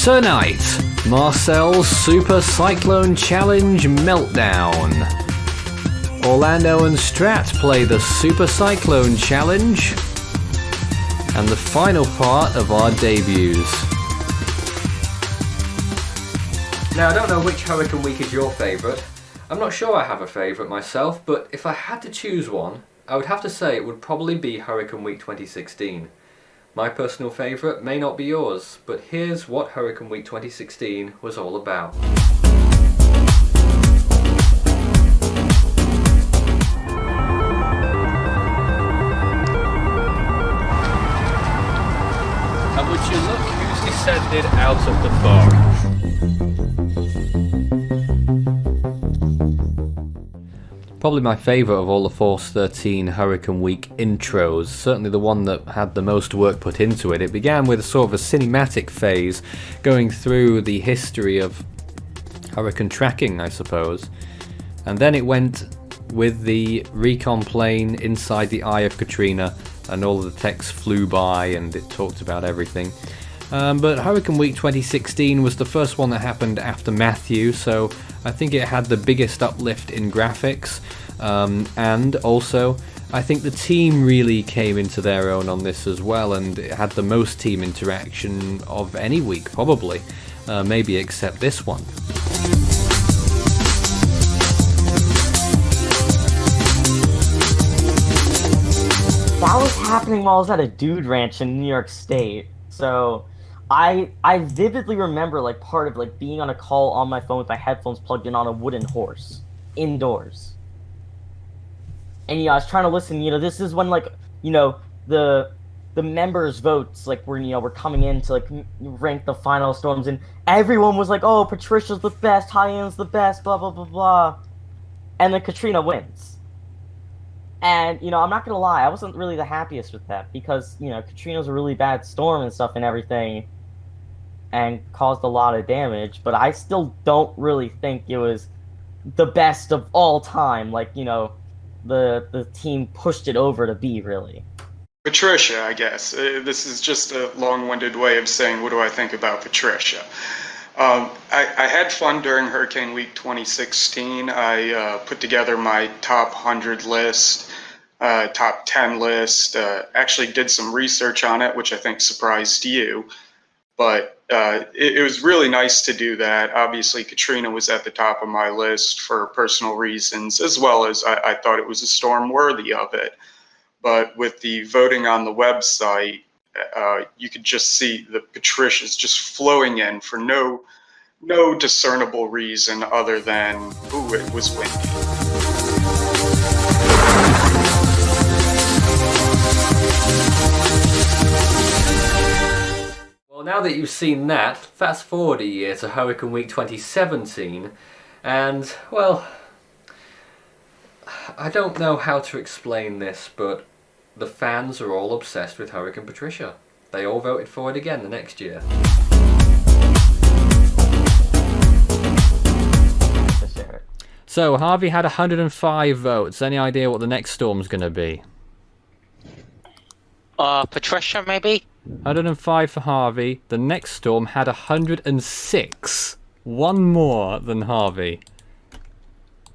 Tonight, Marcel's Super Cyclone Challenge Meltdown. Orlando and Strat play the Super Cyclone Challenge. And the final part of our debuts. Now, I don't know which Hurricane Week is your favourite. I'm not sure I have a favourite myself, but if I had to choose one, I would have to say it would probably be Hurricane Week 2016. My personal favourite may not be yours, but here's what Hurricane Week 2016 was all about. And would you look who's descended out of the forest? Probably my favourite of all the Force 13 Hurricane Week intros, certainly the one that had the most work put into it. It began with sort of a cinematic phase, going through the history of hurricane tracking, I suppose. And then it went with the recon plane inside the eye of Katrina, and all of the text flew by and it talked about everything. But Hurricane Week 2016 was the first one that happened after Matthew, so I think it had the biggest uplift in graphics, and also I think the team really came into their own on this as well, and it had the most team interaction of any week probably, maybe except this one. That was happening while I was at a dude ranch in New York State, so I vividly remember like part of like being on a call on my phone with my headphones plugged in on a wooden horse indoors. And I was trying to listen, this is when like, the members' votes like were coming in to like rank the final storms, and everyone was like, "Oh, Patricia's the best, Hyan's the best, blah blah blah blah." And then Katrina wins. And, I'm not gonna lie, I wasn't really the happiest with that because, Katrina's a really bad storm and stuff and everything, and caused a lot of damage, but I still don't really think it was the best of all time. Like, the team pushed it over to be, really. Patricia, I guess. This is just a long-winded way of saying what do I think about Patricia. I had fun during Hurricane Week 2016. I put together my top 100 list, top 10 list, actually did some research on it, which I think surprised you. But it was really nice to do that. Obviously, Katrina was at the top of my list for personal reasons, as well as I thought it was a storm worthy of it. But with the voting on the website, you could just see the Patricia's just flowing in for no discernible reason other than, ooh, it was windy. Well, now that you've seen that, fast forward a year to Hurricane Week 2017, and, well, I don't know how to explain this, but the fans are all obsessed with Hurricane Patricia. They all voted for it again the next year. So, Harvey had 105 votes. Any idea what the next storm's going to be? Patricia, maybe? 105 for Harvey. The next storm had 106. One more than Harvey.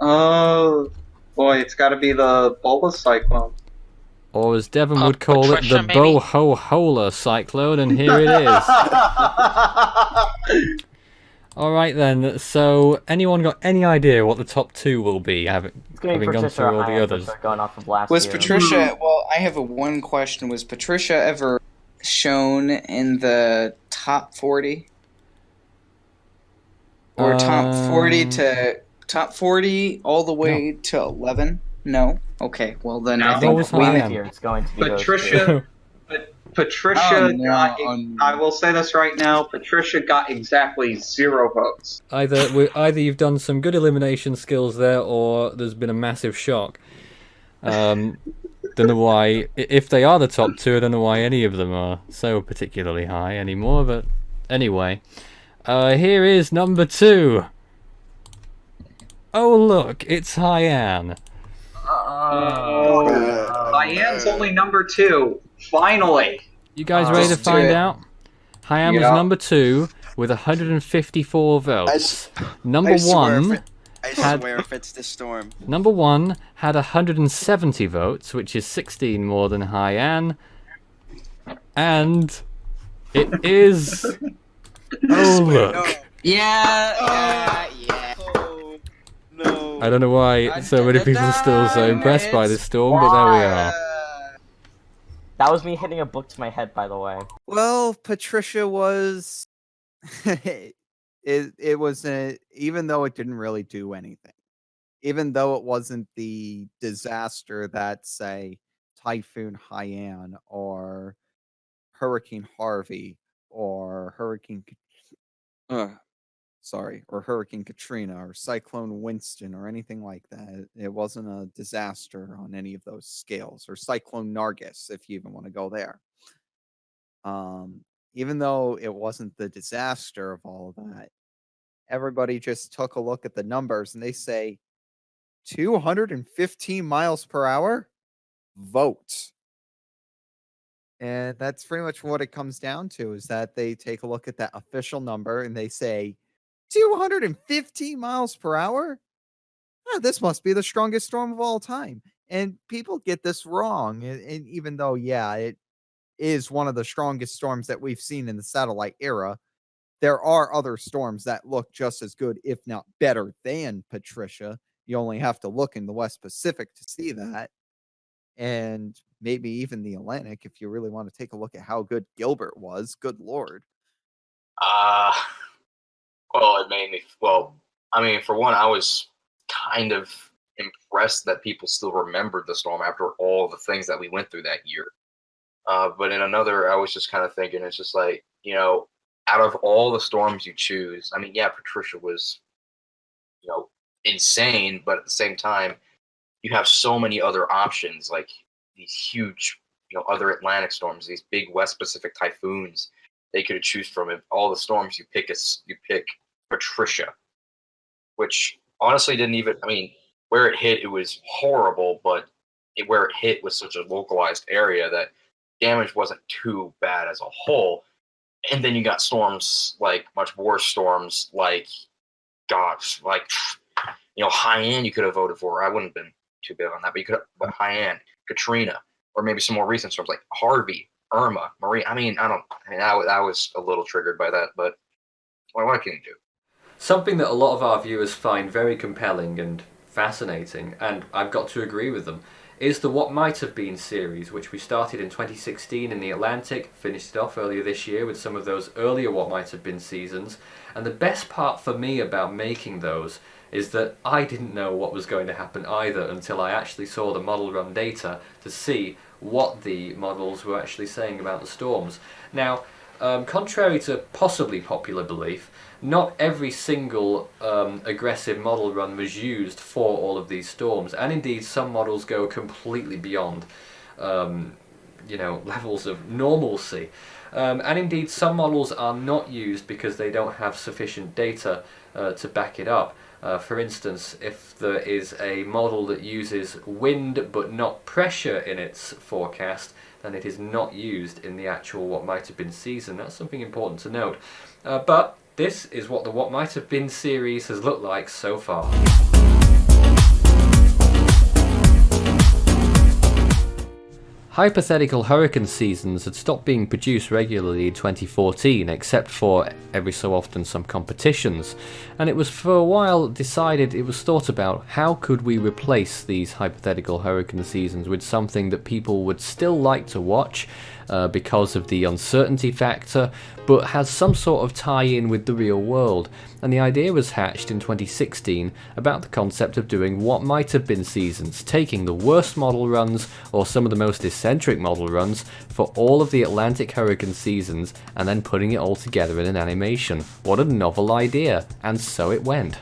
Oh, boy, it's got to be the bulbous cyclone. Or as Devon would call Patricia, it, the Boho-Hola cyclone, and here it is. Alright then, so anyone got any idea what the top two will be, having gone through all the others? Going off of last Was year. Patricia, well, I have one question. Was Patricia ever shown in the top 40? Or top 40 all the way to 11? No? Okay, well then No. I think What was Here it's going to be Patricia. Patricia Oh, no. got. I will say this right now. Patricia got exactly 0 votes. Either you've done some good elimination skills there, or there's been a massive shock. Don't know why. If they are the top two, I don't know why any of them are so particularly high anymore. But anyway, here is number 2. Oh look, it's Hyan. Hyan's only number 2. Finally. You guys ready to find out? Hyan was number 2. with 154 votes. Number I swear if one. it- I swear if it's the storm. Number one had 170 votes, which is 16 more than Haiyan. And it is... Oh, look. No. Yeah. Oh, no. I don't know why so many people are still so impressed by this storm, but there we are. That was me hitting a book to my head, by the way. Well, Patricia was. It was even though it didn't really do anything, even though it wasn't the disaster that, say, Typhoon Haiyan or Hurricane Harvey or Hurricane Katrina or Cyclone Winston or anything like that. It wasn't a disaster on any of those scales, or Cyclone Nargis, if you even want to go there. Even though it wasn't the disaster of all of that, everybody just took a look at the numbers and they say 215 miles per hour? Vote. And that's pretty much what it comes down to, is that they take a look at that official number and they say 215 miles per hour? Oh, this must be the strongest storm of all time. And people get this wrong. And even though, yeah, it is one of the strongest storms that we've seen in the satellite era, there are other storms that look just as good, if not better, than Patricia. You only have to look in the West Pacific to see that. And maybe even the Atlantic, if you really want to take a look at how good Gilbert was. Good Lord. Well, it made me. Well, I mean, for one, I was kind of impressed that people still remembered the storm after all the things that we went through that year. But in another, I was just kind of thinking, it's just like, you know, out of all the storms you choose, I mean, yeah, Patricia was, you know, insane, but at the same time, you have so many other options, like these huge, you know, other Atlantic storms, these big West Pacific typhoons they could choose from. If all the storms you pick Patricia, which honestly didn't even, I mean, where it hit, it was horrible, but where it hit was such a localized area that damage wasn't too bad as a whole. And then you got storms, like much worse storms, like, gosh, like, you know, Haiyan you could have voted for. I wouldn't have been too big on that, but you could have, but Haiyan, Katrina, or maybe some more recent storms like Harvey, Irma, Maria. I mean, I was a little triggered by that, but what can you do? Something that a lot of our viewers find very compelling and fascinating, and I've got to agree with them, is the What Might Have Been series, which we started in 2016 in the Atlantic, finished it off earlier this year with some of those earlier What Might Have Been seasons. And the best part for me about making those is that I didn't know what was going to happen either until I actually saw the model run data to see what the models were actually saying about the storms. Now, contrary to possibly popular belief, not every single aggressive model run was used for all of these storms, and indeed some models go completely beyond you know, levels of normalcy. And indeed some models are not used because they don't have sufficient data to back it up. For instance, if there is a model that uses wind but not pressure in its forecast, then it is not used in the actual What Might Have Been season. That's something important to note. But this is what the What Might Have Been series has looked like so far. Hypothetical hurricane seasons had stopped being produced regularly in 2014, except for every so often some competitions, and it was for a while decided, it was thought about, how could we replace these hypothetical hurricane seasons with something that people would still like to watch because of the uncertainty factor, but has some sort of tie-in with the real world. And the idea was hatched in 2016 about the concept of doing What Might Have Been seasons, taking the worst model runs or some of the most eccentric model runs for all of the Atlantic hurricane seasons and then putting it all together in an animation. What a novel idea, and so it went.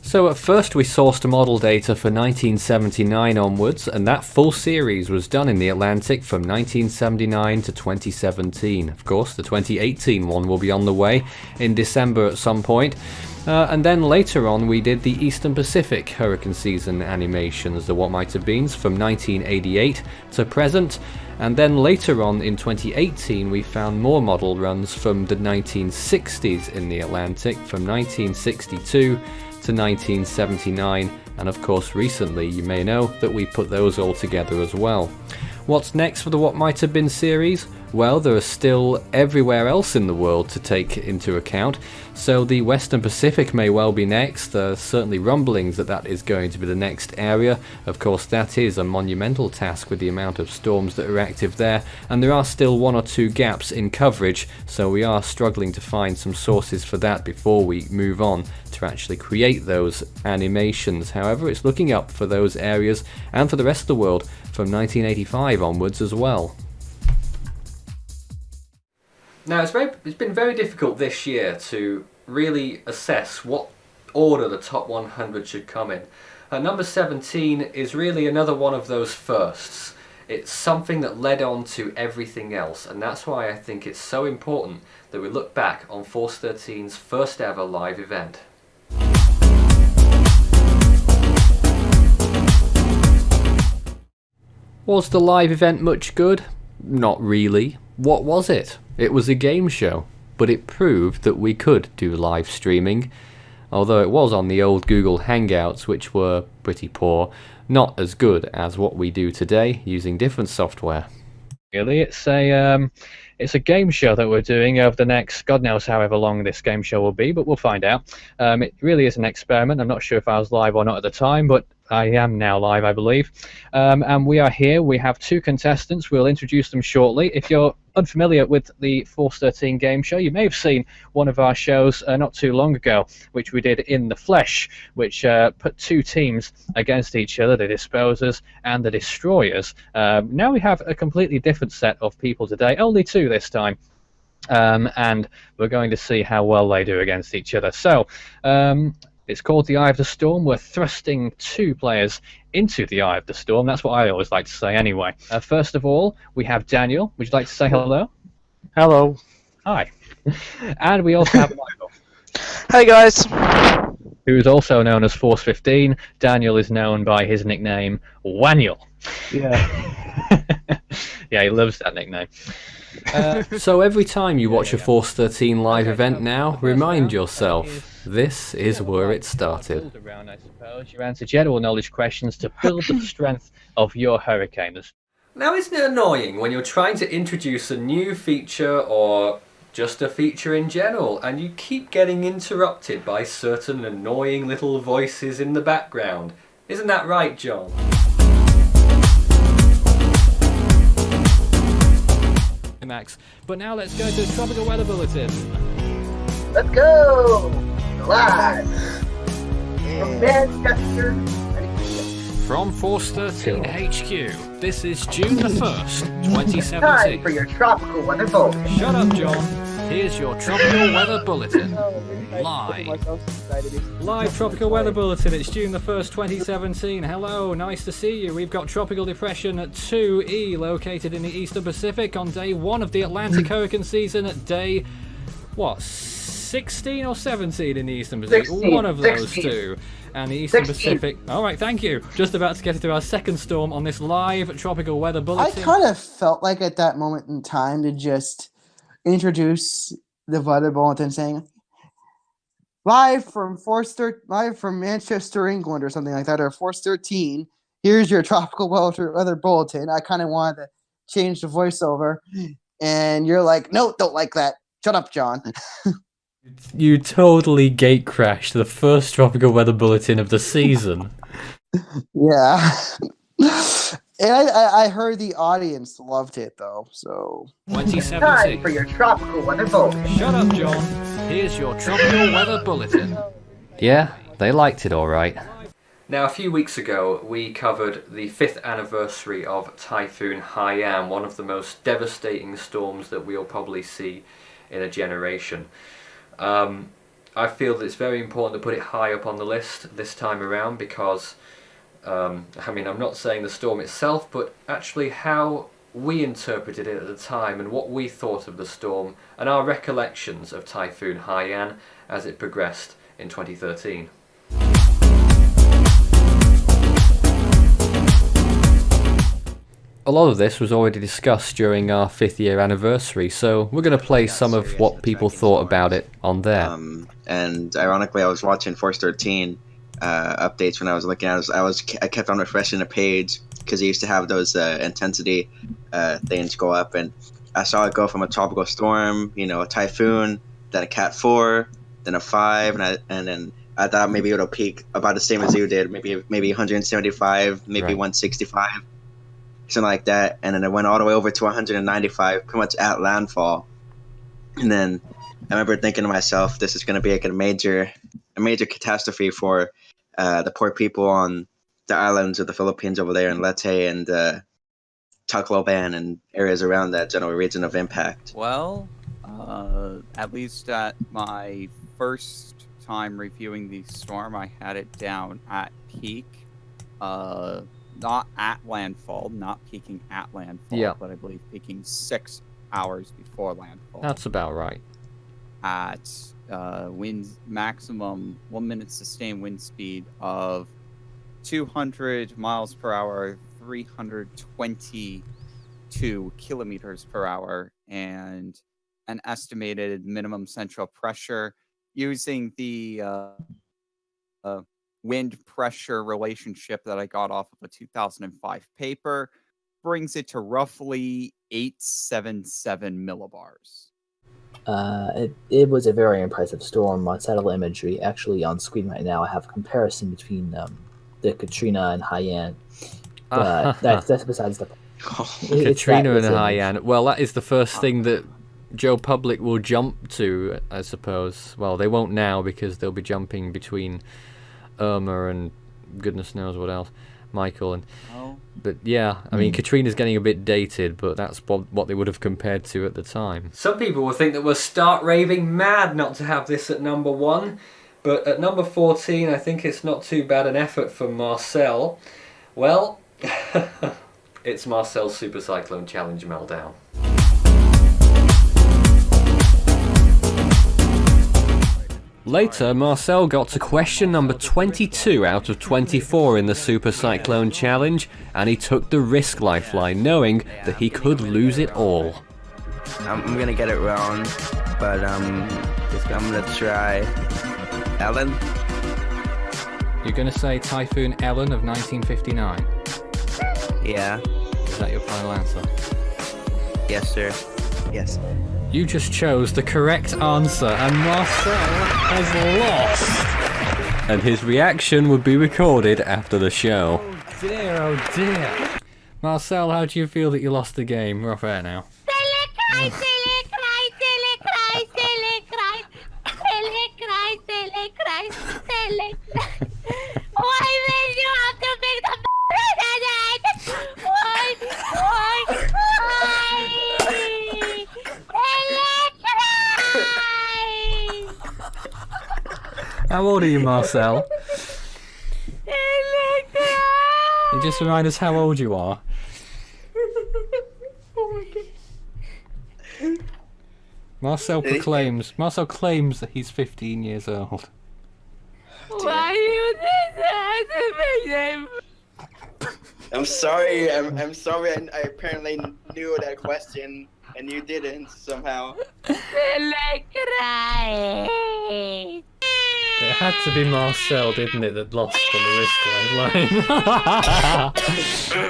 So at first we sourced model data for 1979 onwards, and that full series was done in the Atlantic from 1979 to 2017. Of course, the 2018 one will be on the way in December at some point. And then later on we did the Eastern Pacific hurricane season animations, the What Might Have Beens, from 1988 to present. And then later on in 2018 we found more model runs from the 1960s in the Atlantic, from 1962 to 1979, and of course recently you may know that we put those all together as well. What's next for the What Might Have Been series? Well, there are still everywhere else in the world to take into account, so the Western Pacific may well be next. There are certainly rumblings that that is going to be the next area. Of course, that is a monumental task with the amount of storms that are active there, and there are still 1 or 2 gaps in coverage, so we are struggling to find some sources for that before we move on to actually create those animations. However, it's looking up for those areas and for the rest of the world from 1985 onwards as well. Now, it's been very difficult this year to really assess what order the top 100 should come in. Number 17 is really another one of those firsts. It's something that led on to everything else, and that's why I think it's so important that we look back on Force 13's first ever live event. Was the live event much good? Not really. What was it? It was a game show, but it proved that we could do live streaming, although it was on the old Google Hangouts, which were pretty poor, not as good as what we do today using different software. Really, it's a game show that we're doing over the next, God knows however long this game show will be, but we'll find out. It really is an experiment. I'm not sure if I was live or not at the time, but I am now live, I believe. And we are here. We have 2 contestants. We'll introduce them shortly. If you're unfamiliar with the Force 13 game show, you may have seen one of our shows not too long ago, which we did in the flesh, which put 2 teams against each other, the Disposers and the Destroyers. Now we have a completely different set of people today, only 2 this time. And we're going to see how well they do against each other. So, it's called the Eye of the Storm. We're thrusting 2 players into the Eye of the Storm. That's what I always like to say anyway. First of all, we have Daniel. Would you like to say hello? Hello. Hi. And we also have Michael. Hey guys. Who is also known as Force 15. Daniel is known by his nickname, Waniel. Yeah. Yeah, he loves that nickname. So every time you watch a Force 13 live event now, remind yourself, this is where it started. Around, I suppose. You answer general knowledge questions to build the strength of your hurricane. Now, isn't it annoying when you're trying to introduce a new feature or just a feature in general, and you keep getting interrupted by certain annoying little voices in the background? Isn't that right, John? Max. But now let's go to the Tropical Weather Bulletin. Let's go! Live! From Manchester. From Force 13 HQ, this is June the 1st, 2017. Time for your tropical weather bulletin. Shut up, John. Here's your Tropical Weather Bulletin. Live Tropical Weather Bulletin. It's June the 1st, 2017. Hello, nice to see you. We've got Tropical Depression at 2E, located in the Eastern Pacific on day 1 of the Atlantic hurricane season at day, 16 or 17 in the Eastern Pacific? 16, One of those 16. 2. And the Eastern 16. Pacific. Alright, thank you. Just about to get into our second storm on this live Tropical Weather I Bulletin. kind of felt like at that moment in time to just introduce the weather bulletin saying live from Manchester, England, or something like that, or Force 13. Here's your tropical weather bulletin. I kind of wanted to change the voiceover, and you're like, no, don't like that. Shut up, John. You totally gate crashed the first Tropical Weather Bulletin of the season. Yeah. And I heard the audience loved it, though, so... 2017. Time for your tropical weather bulletin. Shut up, John. Here's your Tropical Weather Bulletin. Yeah, they liked it alright. Now, a few weeks ago, we covered the 5th anniversary of Typhoon Haiyan, one of the most devastating storms that we'll probably see in a generation. I feel that it's very important to put it high up on the list this time around because, I'm not saying the storm itself, but actually how we interpreted it at the time and what we thought of the storm and our recollections of Typhoon Haiyan as it progressed in 2013. A lot of this was already discussed during our 5th year anniversary, so we're going to play some of what people thought about it on there. And ironically, I was watching Force 13 updates when I was looking at it. I kept on refreshing the page because they used to have those intensity things go up, and I saw it go from a tropical storm, a typhoon, then a Cat 4, then a 5, and then I thought maybe it'll peak about the same as you did, maybe 175, maybe 165. Something like that, and then it went all the way over to 195, pretty much at landfall. And then I remember thinking to myself, this is going to be like a major catastrophe for the poor people on the islands of the Philippines over there in Leyte and Tacloban and areas around that general region of impact. Well, at least at my first time reviewing the storm, I had it down at peak. Not at landfall, not peaking at landfall, but I believe peaking 6 hours before landfall. That's about right. At winds maximum 1 minute sustained wind speed of 200 miles per hour, 322 kilometers per hour, and an estimated minimum central pressure using the wind pressure relationship that I got off of a 2005 paper brings it to roughly 877 millibars. It was a very impressive storm. On satellite imagery, actually on screen right now, I have a comparison between the Katrina and Haiyan. But that's besides the point. Katrina and Haiyan. Well, that is the first thing that Joe Public will jump to, I suppose. Well, they won't now because they'll be jumping between Irma and goodness knows what else, Michael. But yeah, I mean, Katrina's getting a bit dated, but that's what they would have compared to at the time. Some people will think that we're stark raving mad not to have this at number 1, but at number 14, I think it's not too bad an effort from Marcel. Well, it's Marcel's Super Cyclone Challenge Meltdown. Later, Marcel got to question number 22 out of 24 in the Super Cyclone Challenge, and he took the risk lifeline, knowing that he could lose it all. I'm gonna get it wrong, but I'm gonna try Ellen. You're gonna say Typhoon Ellen of 1959? Yeah. Is that your final answer? Yes, sir. Yes. You just chose the correct answer, and Marcel has lost. And his reaction would be recorded after the show. Oh dear, oh dear. Marcel, how do you feel that you lost the game? We're off air now. Why did you have to pick the How old are you, Marcel? You just remind us how old you are. Marcel claims that he's 15 years old. Why you did that to me? I'm sorry. I'm sorry. I apparently knew that question and you didn't somehow. It had to be Marcel, didn't it, that lost on the risk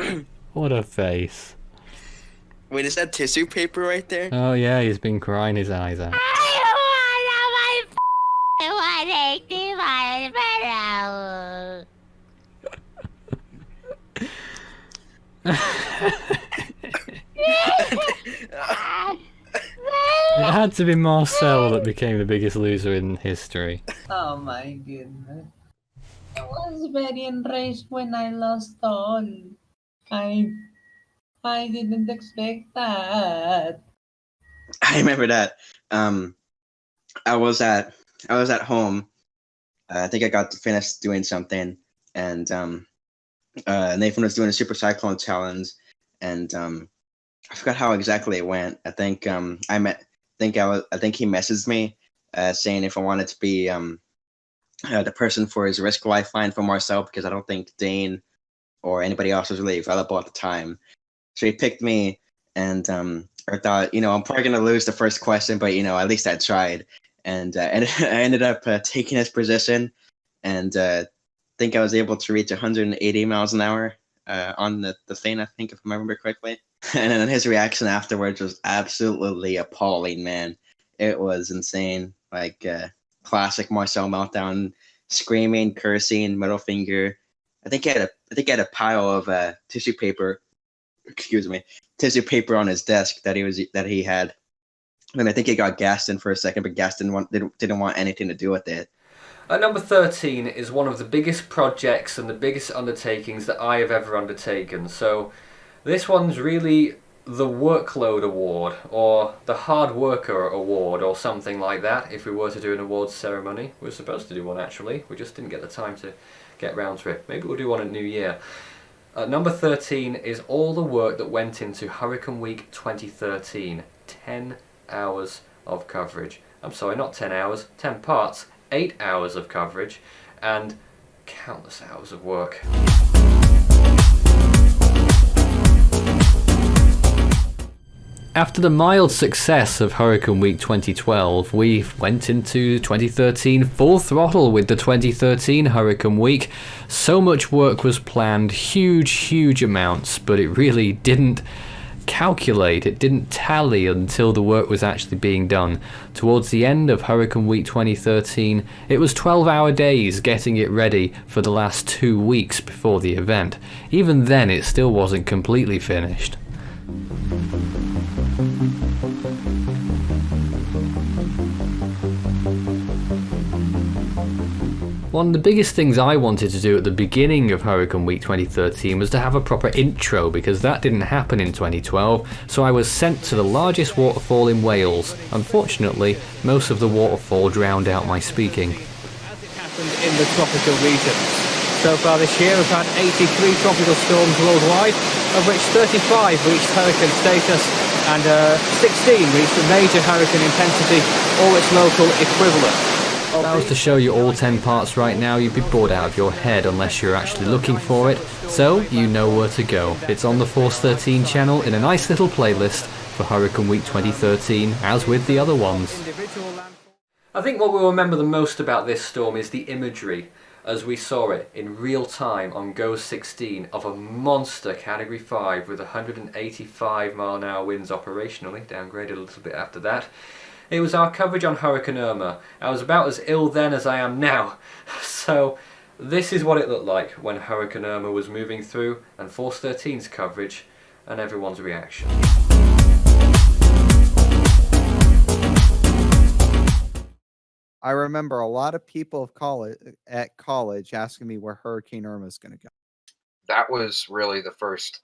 line? What a face. Wait, is that tissue paper right there? Oh yeah, he's been crying his eyes out. It had to be Marcel that became the biggest loser in history. Oh my goodness. I was very enraged when I lost all. I didn't expect that. I remember that. I was at home. I think I got to finish doing something, and Nathan was doing a Super Cyclone Challenge, and I forgot how exactly it went. I think I think he messaged me saying if I wanted to be the person for his risk lifeline for Marcel because I don't think Dane or anybody else was really available at the time. So he picked me, and I thought, I'm probably gonna lose the first question, but at least I tried, and I ended up taking his position, and think I was able to reach 180 miles an hour on the thing. I think, if I remember correctly. And then his reaction afterwards was absolutely appalling, man. It was insane, like classic Marcel meltdown, screaming, cursing, middle finger. I think he had a pile of tissue paper. Excuse me, tissue paper on his desk that he had. And I think he got Gaston for a second, but Gaston didn't want anything to do with it. At number 13 is one of the biggest projects and the biggest undertakings that I have ever undertaken. So this one's really the Workload Award, or the Hard Worker Award, or something like that, if we were to do an awards ceremony. We were supposed to do one, actually. We just didn't get the time to get round to it. Maybe we'll do one at New Year. At number 13 is all the work that went into Hurricane Week 2013. 10 hours of coverage. I'm sorry, not 10 hours, 10 parts. 8 hours of coverage, and countless hours of work. After the mild success of Hurricane Week 2012, we went into 2013 full throttle with the 2013 Hurricane Week. So much work was planned, huge amounts, but it really didn't calculate, it didn't tally until the work was actually being done. Towards the end of Hurricane Week 2013, it was 12-hour days getting it ready for the last 2 weeks before the event. Even then, it still wasn't completely finished. One of the biggest things I wanted to do at the beginning of Hurricane Week 2013 was to have a proper intro, because that didn't happen in 2012, so I was sent to the largest waterfall in Wales. Unfortunately, most of the waterfall drowned out my speaking. As it happened in the tropical regions. So far this year we've had 83 tropical storms worldwide, of which 35 reached hurricane status and 16 reached a major hurricane intensity or its local equivalent. If I was to show you all 10 parts right now, you'd be bored out of your head unless you're actually looking for it. So, you know where to go. It's on the Force 13 channel in a nice little playlist for Hurricane Week 2013, as with the other ones. I think what we'll remember the most about this storm is the imagery, as we saw it in real time on GOES 16 of a monster Category 5 with 185 mph winds operationally, downgraded a little bit after that. It was our coverage on Hurricane Irma. I was about as ill then as I am now. So this is what it looked like when Hurricane Irma was moving through, and Force 13's coverage and everyone's reaction. I remember a lot of people at college asking me where Hurricane Irma is going to go. That was really the first.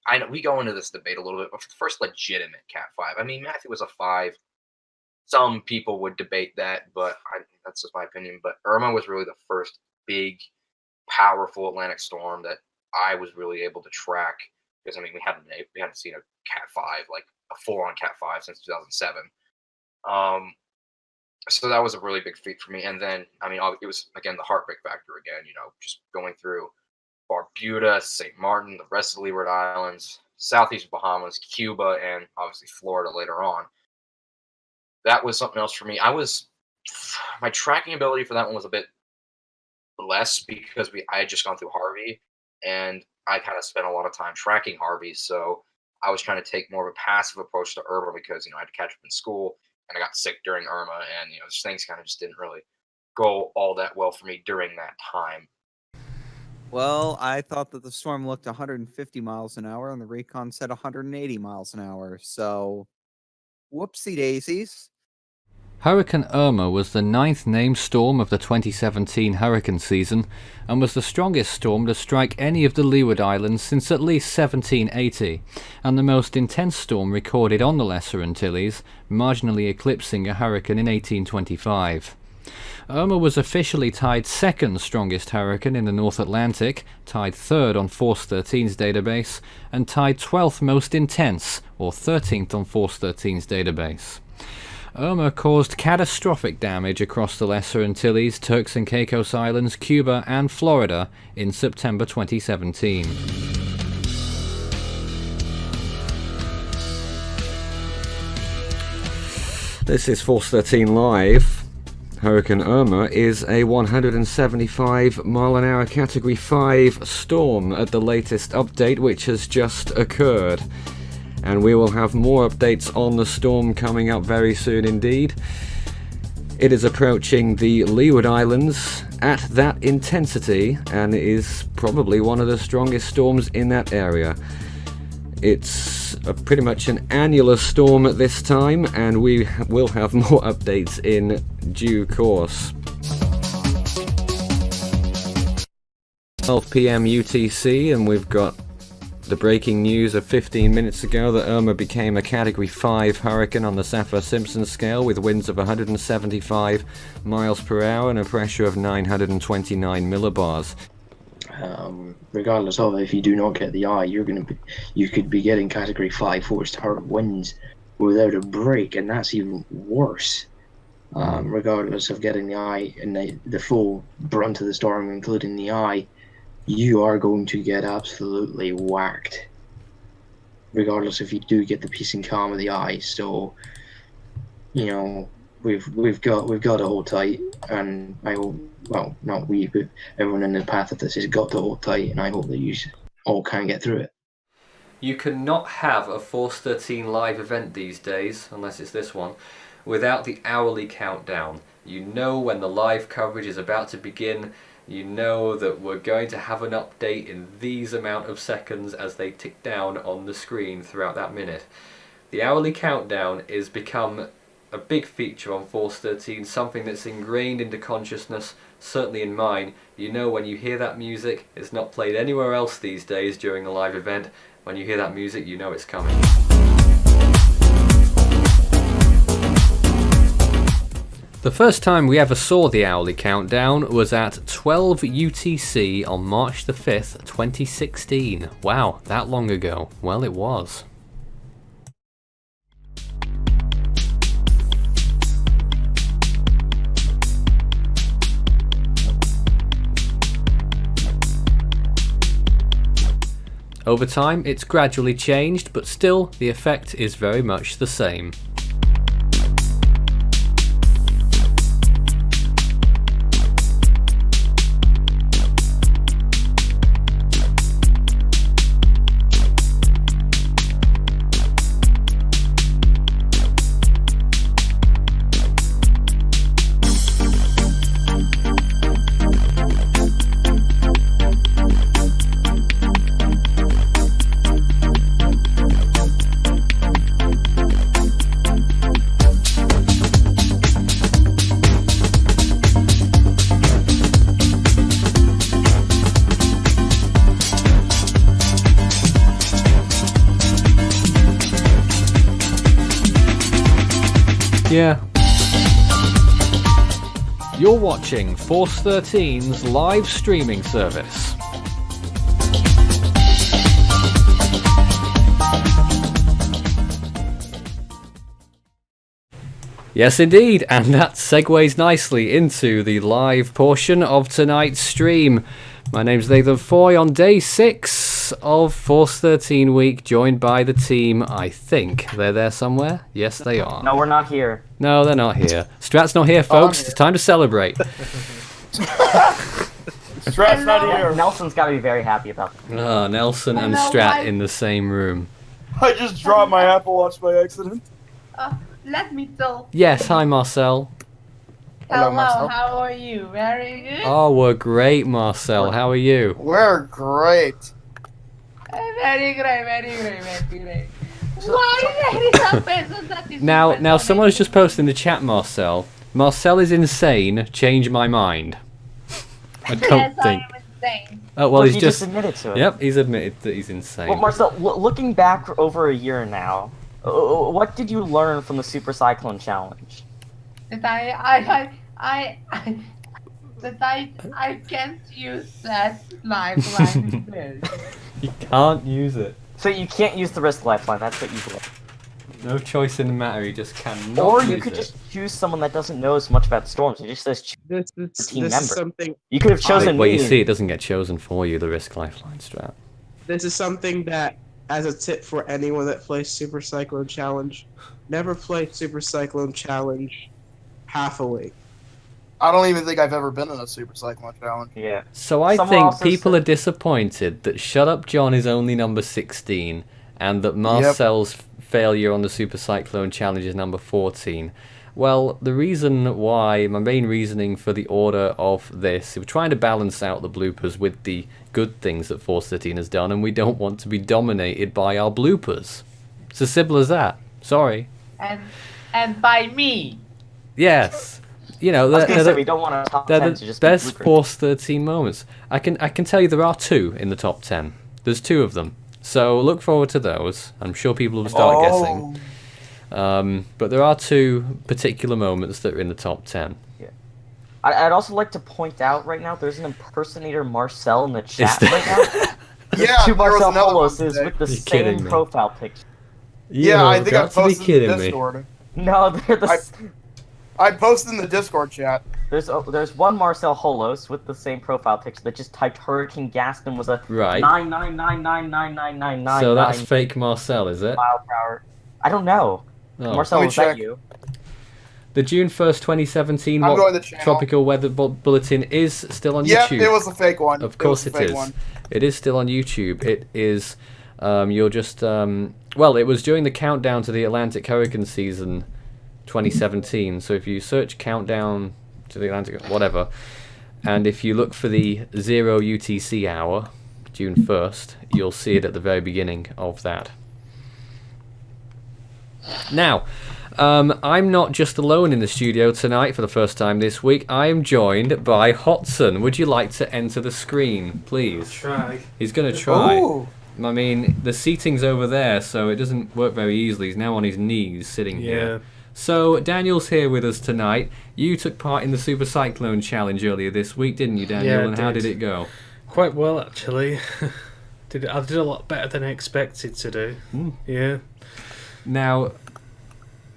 I know we go into this debate a little bit, but the first legitimate Cat 5. I mean, Matthew was a 5. Some people would debate that, but that's just my opinion. But Irma was really the first big, powerful Atlantic storm that I was really able to track. Because I mean, we hadn't seen a Cat 5, like a full-on Cat 5, since 2007. So that was a really big feat for me. And then, I mean, it was again the heartbreak factor again. Just going through Barbuda, St. Martin, the rest of the Leeward Islands, southeast Bahamas, Cuba, and obviously Florida later on. That was something else for me. My tracking ability for that one was a bit less because I had just gone through Harvey, and I kind of spent a lot of time tracking Harvey. So I was trying to take more of a passive approach to Irma because, I had to catch up in school, and I got sick during Irma, and, things kind of just didn't really go all that well for me during that time. Well, I thought that the storm looked 150 miles an hour, and the recon said 180 miles an hour. So, whoopsie daisies. Hurricane Irma was the 9th named storm of the 2017 hurricane season, and was the strongest storm to strike any of the Leeward Islands since at least 1780, and the most intense storm recorded on the Lesser Antilles, marginally eclipsing a hurricane in 1825. Irma was officially tied 2nd strongest hurricane in the North Atlantic, tied 3rd on Force 13's database, and tied 12th most intense, or 13th on Force 13's database. Irma caused catastrophic damage across the Lesser Antilles, Turks and Caicos Islands, Cuba and Florida in September 2017. This is Force 13 Live. Hurricane Irma is a 175 mile an hour Category 5 storm at the latest update, which has just occurred. And we will have more updates on the storm coming up very soon indeed. It is approaching the Leeward Islands at that intensity and is probably one of the strongest storms in that area. It's pretty much an annular storm at this time, and we will have more updates in due course. 12 p.m. UTC, and we've got the breaking news of 15 minutes ago that Irma became a Category 5 hurricane on the Saffir-Simpson scale with winds of 175 miles per hour and a pressure of 929 millibars. Regardless of if you do not get the eye, you could be getting Category 5 forced hurricane winds without a break, and that's even worse. Regardless of getting the eye and the full brunt of the storm, including the eye, you are going to get absolutely whacked. Regardless if you do get the peace and calm of the eye, so you know we've got to hold tight, and I hope. Well, not we, but everyone in the path of this has got to hold tight, and I hope that you all can get through it. You cannot have a Force 13 live event these days, unless it's this one, without the hourly countdown. You know when the live coverage is about to begin, you know that we're going to have an update in these amount of seconds as they tick down on the screen throughout that minute. The hourly countdown is become a big feature on Force 13, something that's ingrained into consciousness, certainly in mine. You know when you hear that music, it's not played anywhere else these days during a live event. When you hear that music, you know it's coming. The first time we ever saw the hourly countdown was at 12 UTC on March the 5th, 2016. Wow, that long ago. Well, it was. Over time, it's gradually changed, but still, the effect is very much the same. Yeah. You're watching Force 13's live streaming service. Yes, indeed, and that segues nicely into the live portion of tonight's stream. My name's Nathan Foy on day 6 of Force 13 week, joined by the team. I think they're there somewhere. Yes, they are. No, we're not here. No, they're not here. Strat's not here, folks. It's time to celebrate. Strat's not here. Nelson's got to be very happy about that. Oh, Nelson and Strat in the same room. I just dropped my Apple Watch by accident. Let me tell. Yes, hi Marcel. Hello, Marcel. how are you? Very good. Oh, we're great, Marcel. How are you? We're great. Very great. Why there is a person that is Now, someone's just posted in the chat, Marcel. Marcel is insane. Change my mind. I don't Yes, think. I am insane. Oh well, Look, he's he just admitted to it. Yep, he's admitted that he's insane. Well, Marcel, looking back over a year now, what did you learn from the Super Cyclone Challenge? That I can't use that lifeline. You can't use it. So you can't use the wrist lifeline. That's what you learned. No choice in the matter. You just cannot. Or you use could it. just choose someone that doesn't know as much about storms. It just says choose This a is team member. something. You could have chosen Well, me. you see, it doesn't get chosen for you. The risk lifeline strat. This is something that, as a tip for anyone that plays Super Cyclone Challenge, never play Super Cyclone Challenge half a week. I don't even think I've ever been in a Super Cyclone Challenge. Yeah. So I Someone think also people said- are disappointed that Shut Up John is only number 16 and that Marcel's failure on the Super Cyclone Challenge is number 14. Well, the reason why, my main reasoning for the order of this, we're trying to balance out the bloopers with the good things that Force 13 has done, and we don't want to be dominated by our bloopers. It's as simple as that. Sorry. And by me. Yes. You know, I was gonna say we don't want a top they're 10 the to just be best bloopers. Force 13 moments. I can tell you there are 2 in the top 10. There's 2 of them. So look forward to those. I'm sure people will start guessing. But there are 2 particular moments that are in the top 10. Yeah. I'd also like to point out right now there's an impersonator Marcel in the chat there? right now. There's Yeah, 2 there was Marcel another one Holoses today. with the You're kidding same me. profile picture. Yeah, I think I got to be posted in kidding the me. Discord. No, they're the. I posted in the Discord chat. There's one Marcel Holos with the same profile picture that just typed Hurricane Gaston was a Right. 999999999. So that's fake Marcel, is it? mile per hour. I don't know. Oh. Marcel, Let me was that check. you? The June 1st, 2017 I'm going to the channel. Tropical Weather Bulletin is still on Yep, YouTube. it was a fake one. Of course it it was a fake is. one. It is still on YouTube. It is, you're just, well, it was during the countdown to the Atlantic Hurricane Season 2017. So if you search countdown to the Atlantic, whatever, and if you look for the 0 UTC hour, June 1st, you'll see it at the very beginning of that. Now, I'm not just alone in the studio tonight for the first time this week. I am joined by Hotson. Would you like to enter the screen, please? Try. He's going to try. Ooh. I mean, the seating's over there, so it doesn't work very easily. He's now on his knees, sitting here. So, Daniel's here with us tonight. You took part in the Super Cyclone Challenge earlier this week, didn't you, Daniel? Yeah, I and how did. did it go? Quite well, actually. I did a lot better than I expected to do. Yeah. Now,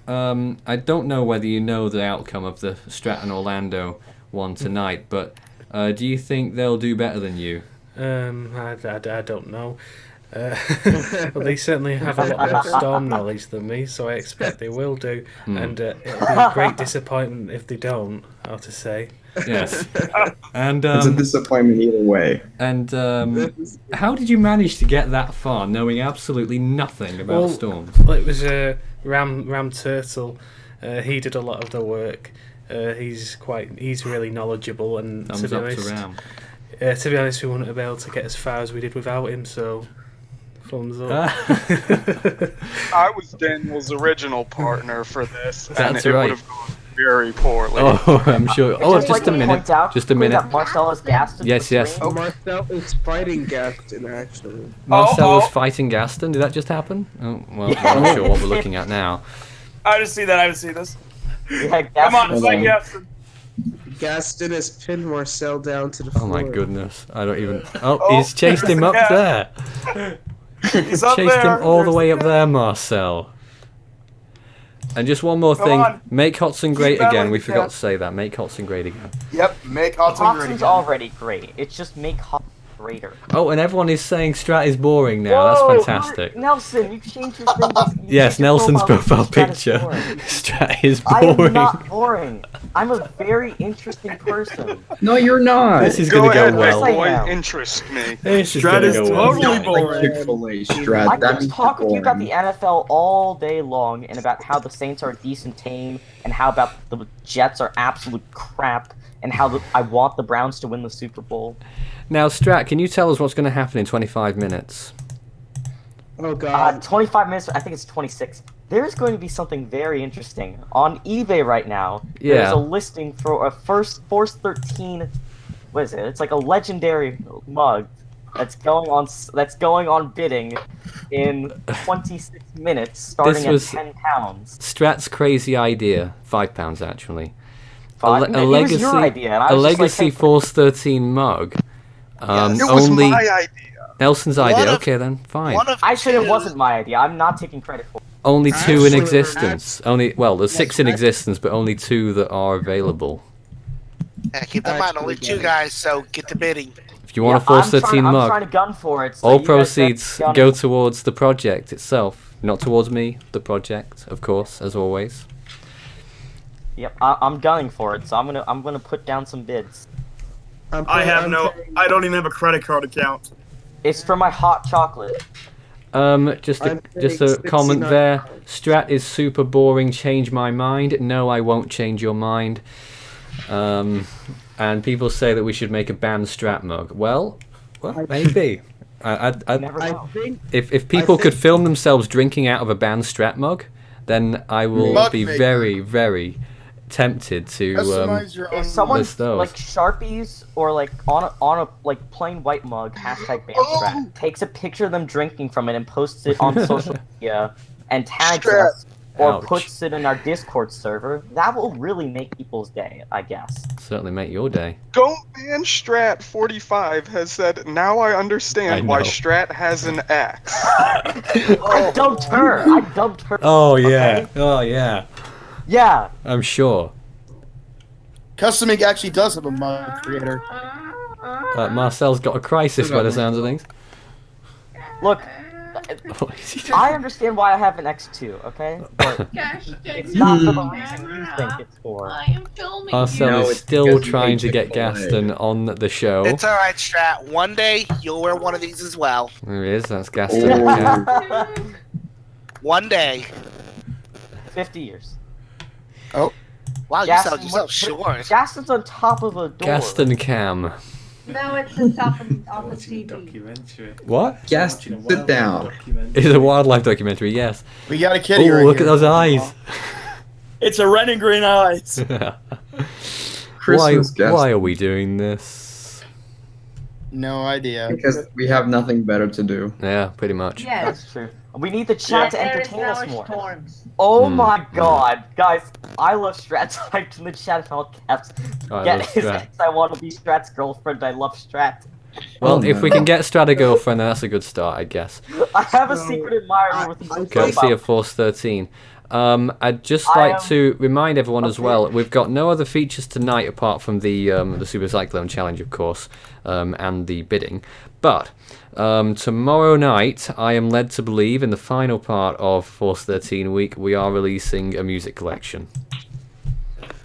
I don't know whether you know the outcome of the Stratton Orlando one tonight, but do you think they'll do better than you? I don't know. Well, they certainly have a lot more storm knowledge than me, so I expect they will do. And it'll be a great disappointment if they don't, I have to say. Yes. And it's a disappointment either way. And how did you manage to get that far, knowing absolutely nothing about storms? Well, it was Ram Turtle. He did a lot of the work. He's really knowledgeable, and Thumbs to be up honest, to Ram. To be honest, we wouldn't have been able to get as far as we did without him. So, thumbs up. I was Daniel's original partner for this, and That's it right. would have gone very poorly. Oh, I'm sure. Oh, Just just a like to minute. point out Just a quickly minute. that Marcel is Gaston. Yes, yes. Oh, Marcel is fighting Gaston, actually. Marcel was fighting Gaston. Did that just happen? Oh, well, I'm not sure what we're looking at now. I didn't see that. I didn't see this. Yeah, Come on, Gaston. fight Gaston. Gaston has pinned Marcel down to the Oh floor. my goodness. I don't even... Oh, he's chased him up Yeah. there. He's up Chased there. him all the There's way the up there, Marcel. And just one more Come thing. on. Make Hotson great battling again. We the forgot cat. to say that. Make Hotson great again. Yep, make Hotson great Hotson's again. already great. It's just make Hotson greater. Oh, and everyone is saying Strat is boring now. Whoa, That's fantastic. Nelson, you changed your thing. You Yes, changed your Nelson's profile Strat is picture. boring. Strat is I am boring. not boring. I'm a very interesting person. No, you're not. This is going to ahead, go well. Big boy, I am. interest me. This is Strat going to is go well. totally boring. Like Chick-fil-A, I Strat. That could means talk with you about boring. the NFL all day long and about how the Saints are a decent team and how about the Jets are absolute crap and how I want the Browns to win the Super Bowl. Now, Strat, can you tell us what's going to happen in 25 minutes? Oh god. 25 minutes, I think it's 26. There's going to be something very interesting. On eBay right now, there's Yeah. a listing for a Force 13, what is it? It's like a legendary mug that's going on bidding in 26 minutes, starting at was- £10. Strat's crazy idea. £5 actually. Five? A It was your idea, and I was just like, legacy hey, Force 13 mug. It was only my idea. Nelson's idea. Okay then, fine. I said it wasn't my idea. I'm not taking credit for it. Only 2 in Actually, existence. Only there's 6 in existence, but only 2 that are available. Yeah, keep in mind, only 2 guys, so get to bidding. If you want a Force 13 I'm mug, trying to gun for it. So all you guys proceeds gun go it. towards the project itself, not towards me. The project, of course, as always. Yep, I'm gunning for it. So I'm gonna put down some bids. I don't even have a credit card account. It's for my hot chocolate. Just a comment there. Strat is super boring. Change my mind. No, I won't change your mind. And people say that we should make a banned Strat mug. Well, maybe. If people could film themselves drinking out of a banned Strat mug, then I will be very, very tempted to If someone list those. like Sharpies or like on a like plain white mug #BandStrat takes a picture of them drinking from it and posts it on social media and tags us or Ouch. puts it in our Discord server, that will really make people's day, I guess. Certainly make your day. Don't ban Strat 45 has said, now I understand why Strat has an axe. I dubbed her. I dubbed her. Oh yeah. Okay? Oh yeah. Yeah. I'm sure. Custom Ink actually does have a mug creator. Marcel's got a crisis by the sounds of things. Look, I understand why I have an X2, okay? But it's not for the reason you think it's for. I am filming Marcel is still trying to get Gaston on the show. It's alright, Strat. One day, you'll wear one of these as well. There he is, that's Gaston. Yeah. One day. 50 years. Oh. Wow, you sound yourself short. Gaston's on top of a door. Gaston Cam. No, it's the top of the TV. What? Gaston, sit down. It's a wildlife documentary, yes. We got a kitty Oh, right look here. at those eyes. It's a red and green eyes. Christmas, Gaston. Why are we doing this? No idea. Because we have nothing better to do. Yeah, pretty much. Yes. That's true. We need the chat to There is entertain no us more. storms. Oh my god. Guys, I love Strat typed in the chat in all caps. I Get love his Strat. ex, I want to be Strat's girlfriend. I love Strat. Well, if we can get Strat a girlfriend, then that's a good start, I guess. I have a secret admirer with a Courtesy of Force 13. I'd just like to remind everyone as well, we've got no other features tonight apart from the Super Cyclone Challenge, of course, and the bidding. But tomorrow night, I am led to believe, in the final part of Force 13 week, we are releasing a music collection.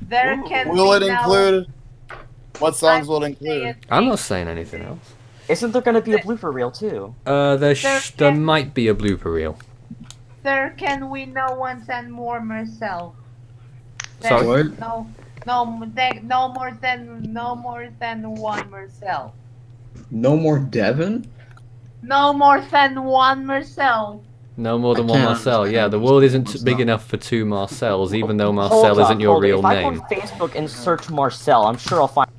There can Will be it include? What songs will it include? I'm not saying anything else. Isn't there going to be a blooper reel too? There might be a blooper reel. There can we no one send more Marcel. Sorry? What? No more than one Marcel. No more Devon? No more than one Marcel. No more than I one can't Marcel. Yeah, the world isn't big enough for 2 Marcels, even though Marcel isn't your real If I name. go on Facebook and search Marcel, I'm sure I'll find.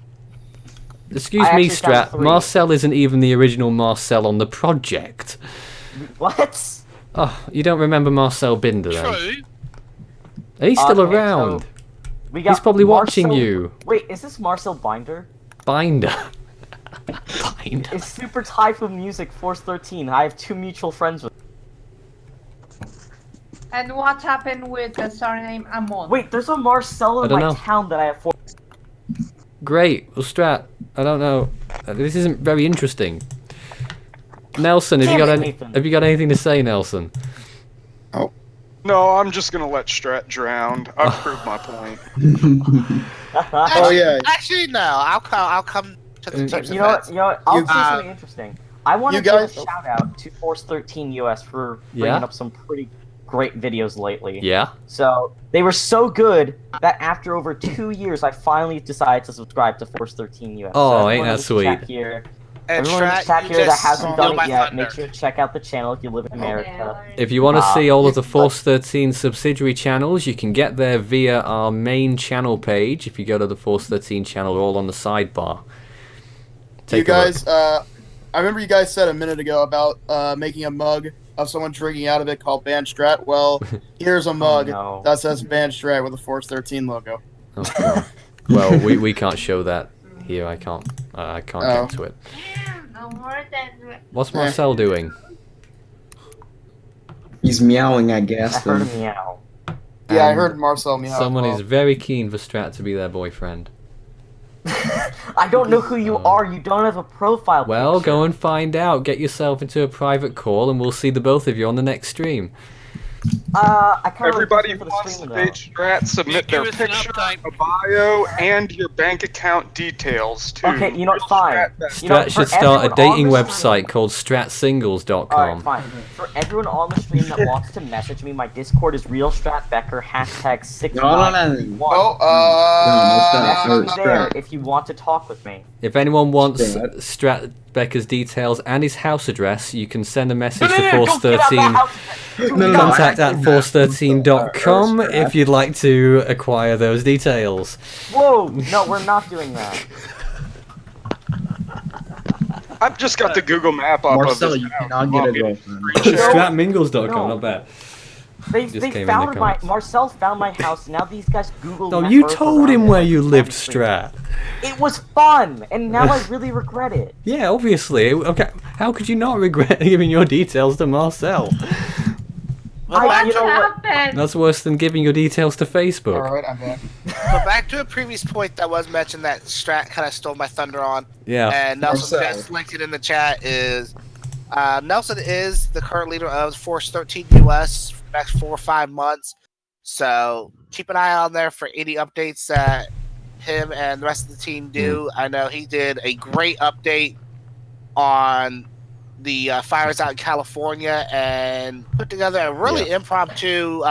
Excuse I me, actually found Strat. 3. Marcel isn't even the original Marcel on the project. What? Oh, you don't remember Marcel Binder then? True. He's still Okay, around. so we got He's probably watching Marcel- you. Wait, is this Marcel Binder? Binder. It's super type of music, Force 13. I have 2 mutual friends with. And what happened with the surname Amon? Wait, there's a Marcel I in don't my know. town that I have 4. Great. Well, Strat, I don't know. This isn't very interesting. Nelson, have you got anything to say, Nelson? No, I'm just gonna let Strat drown. I've proved my point. Oh yeah. Actually, no. I'll come to the team's You know what? events. You know what? I'll say something interesting. I want to you give a guys- shout out to Force 13 US for bringing Yeah? up some pretty great videos lately. Yeah? So they were so good that after over 2 years, I finally decided to subscribe to Force 13 US. Oh, so ain't everyone that in the sweet. chat here, And everyone in the Strat, chat you here that just hasn't stole done my it yet, thunder. make sure to check out the channel if you live in America. If you want to Uh, see all of the Force 13 subsidiary channels, you can get there via our main channel page. If you go to the Force 13 channel, all on the sidebar. You Take a look. guys, I remember you guys said a minute ago about making a mug of someone drinking out of it called Band Strat. Well, here's a mug no. that says Band Strat with a Force 13 logo. Oh, well, we can't show that here. I can't get to it. No more than. What's Marcel doing? He's meowing at I Gaston. heard a meow. Yeah, I And heard Marcel meow. Someone as is very keen for Strat to be their boyfriend. I don't know who you are. You don't have a profile Well, picture. go and find out. Get yourself into a private call, and we'll see the both of you on the next stream. I kind of Everybody like who for the wants stream to though. date Strat, submit their picture, a bio, and your bank account details too. Okay, you know what? Fine. You know, Strat for should start a everyone on dating the website called stratsingles.com. Alright, fine. For everyone on the stream that wants to message me, my Discord is realstratbecker, #6931. Message me there if you want to talk with me. If anyone wants Strat Becker's details and his house address, you can send a message to Force13. Contact at Force13.com if you'd like to acquire those details. Whoa! No, we're not doing that. I've just got the Google map up Marcel, of you this cannot get a girlfriend. Stratmingles.com, No. not bad. They Just came in found the my comments. Marcel found my house. Now these guys Google. No, my you Earth told around him it. where you lived, Strat. It was fun, and now I really regret it. Yeah, obviously. Okay, how could you not regret giving your details to Marcel? You know what? That's worse than giving your details to Facebook. Alright, I'm back. But back to a previous point that was mentioned that Strat kind of stole my thunder on. Yeah. And Nelson Marcel. just linked it in the chat is Nelson is the current leader of Force 13 US for the next 4 or 5 months. So keep an eye on there for any updates that him and the rest of the team do. I know he did a great update on the fires out in California and put together a really impromptu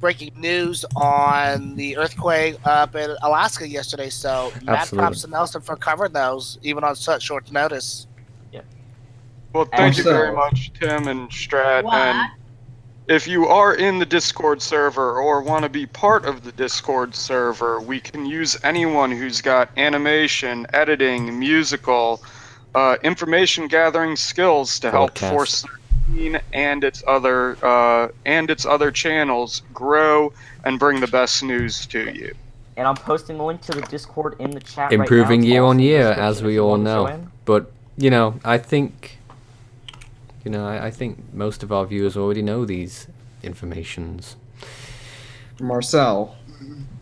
breaking news on the earthquake up in Alaska yesterday. So mad props to Nelson for covering those, even on such short notice. Well, thank you very much, Tim and Strat. And if you are in the Discord server or want to be part of the Discord server, we can use anyone who's got animation, editing, musical, information gathering skills to help Broadcast. Force 13 and its other channels grow and bring the best news to you. And I'm posting the link to the Discord in the chat Improving right now. year on It's also in the year, description as if we you all want to know. join. But, I think... I think most of our viewers already know these informations. Marcel.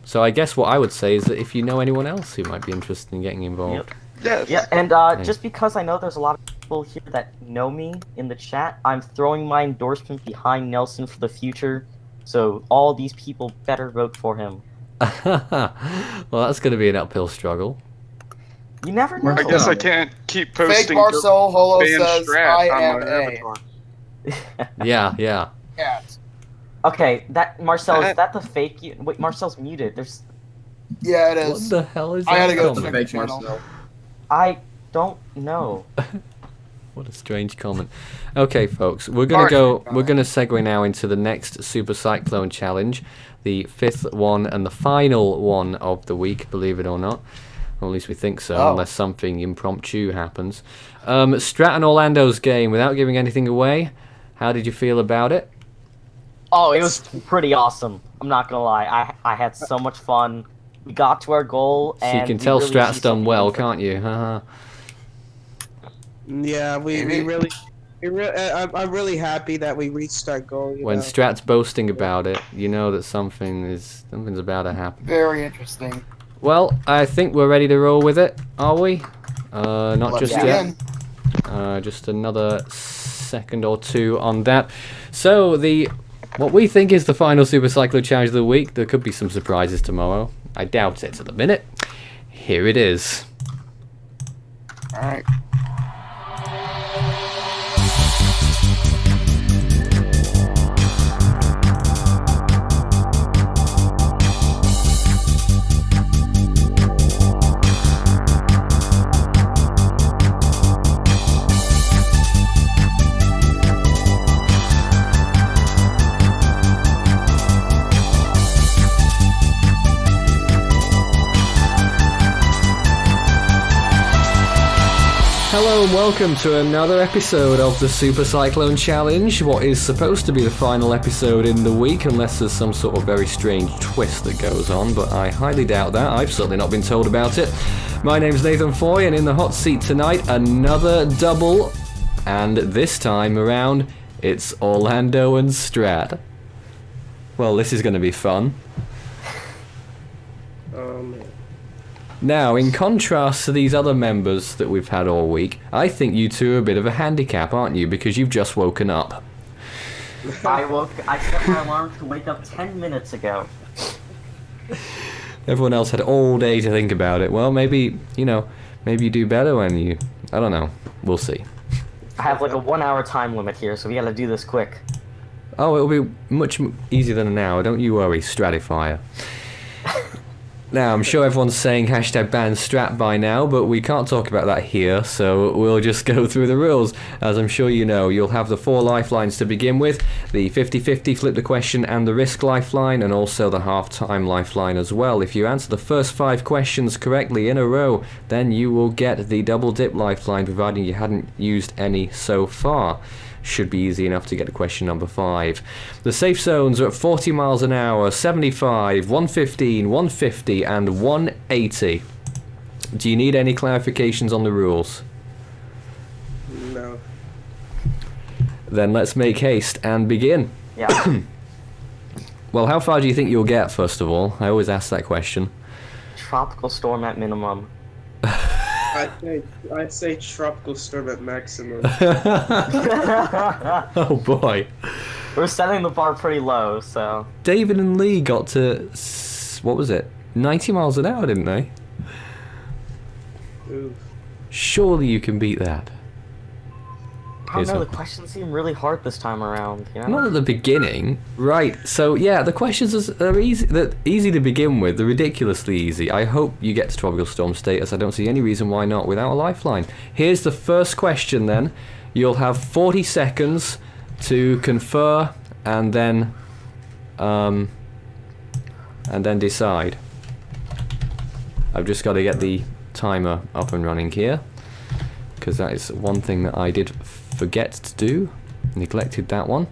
So I guess what I would say is that if you know anyone else who might be interested in getting involved... Yeah, and just because I know there's a lot of people here that know me in the chat, I'm throwing my endorsement behind Nelson for the future. So all these people better vote for him. Well, that's going to be an uphill struggle. You never know. I guess I can't keep posting. Fake Marcel Holo Ban says Strat I on am my a. avatar. Yeah. Yeah. Okay, that Marcel, is that the fake? Wait, Marcel's muted. There's. Yeah, it is. What the hell is I that had to go comment? check the channel. I don't know. What a strange comment. Okay, folks, we're gonna segue now into the next Super Cyclone Challenge, the 5th one and the final one of the week, believe it or not. Or at least we think so, unless something impromptu happens. Strat and Orlando's game, without giving anything away, how did you feel about it? Oh, it was pretty awesome. I'm not gonna lie. I had so much fun. We got to our goal, So and you can we tell really Strat's see done something well, different. can't you? Haha. Yeah, I'm really happy that we reached our goal. When Strat's boasting about it, you know that something's about to happen. Very interesting. Well, I think we're ready to roll with it, are we? Not Let's just yet. Just another second or two on that. So what we think is the final Super Cyclo Challenge of the week. There could be some surprises tomorrow. I doubt it at the minute. Here it is. All right. Hello and welcome to another episode of the Super Cyclone Challenge, what is supposed to be the final episode in the week, unless there's some sort of very strange twist that goes on, but I highly doubt that. I've certainly not been told about it. My name's Nathan Foy, and in the hot seat tonight, another double, and this time around, It's Orlando and Strat. Well, this is going to be fun. Man. Now, in contrast to these other members that we've had all week, I think you two are a bit of a handicap, aren't you? Because you've just woken up. I set my alarm to wake up 10 minutes ago. Everyone else had all day to think about it. Well, maybe, maybe you do better when you... I don't know. We'll see. I have like a 1 hour time limit here, so we gotta do this quick. Oh, it'll be much easier than an hour. Don't you worry, Stratifier. Now, I'm sure everyone's saying hashtag ban Strat by now, but we can't talk about that here, so we'll just go through the rules. As I'm sure you know, you'll have the 4 lifelines to begin with, the 50-50 flip the question and the risk lifeline, and also the half-time lifeline as well. If you answer the first 5 questions correctly in a row, then you will get the double dip lifeline, providing you hadn't used any so far. Should be easy enough to get to question number 5. The safe zones are at 40 miles an hour, 75, 115, 150 and 180. Do you need any clarifications on the rules? No. Then let's make haste and begin. Yeah. Well, how far do you think you'll get, first of all? I always ask that question. Tropical storm at minimum. I'd say tropical storm at maximum. Oh boy. We're setting the bar pretty low, so... David and Lee got to, what was it? 90 miles an hour, didn't they? Oof. Surely you can beat that. I don't know, the questions seem really hard this time around, you know? Not at the beginning. Right, so yeah, the questions are easy, they're easy to begin with. They're ridiculously easy. I hope you get to tropical storm status. I don't see any reason why not without a lifeline. Here's the first question then. You'll have 40 seconds to confer and then decide. I've just got to get the timer up and running here, because that is one thing that I did forget to do. Neglected that one.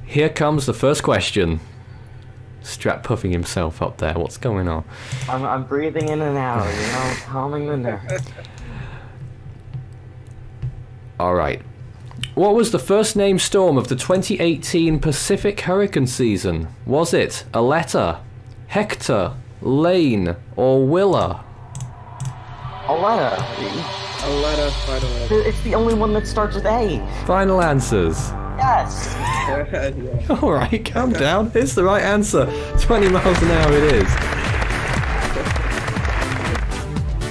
Here comes the first question. Strat puffing himself up there. What's going on? I'm breathing in and out, you know, calming the nerves. Alright. What was the first name storm of the 2018 Pacific hurricane season? Was it Aletta, Hector, Lane, or Willa? Aletta. Aletta, final answer. It's the only one that starts with A. Final answers. Yes. Yeah. Alright, calm down. It's the right answer. 20 miles an hour it is.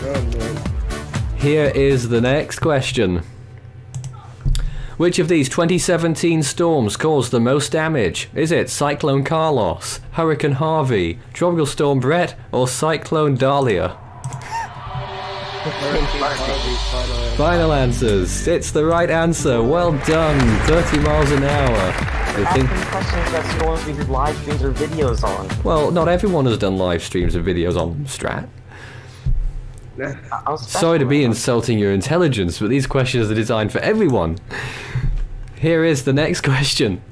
Oh, man. Here is the next question. Which of these 2017 storms caused the most damage? Is it Cyclone Carlos, Hurricane Harvey, Tropical Storm Brett, or Cyclone Dahlia? Final answers. It's the right answer. Well done. 30 miles an hour. Asking questions about storms we did live streams or videos on. Well, not everyone has done live streams and videos on Strat. Sorry to be insulting your intelligence, but these questions are designed for everyone. Here is the next question.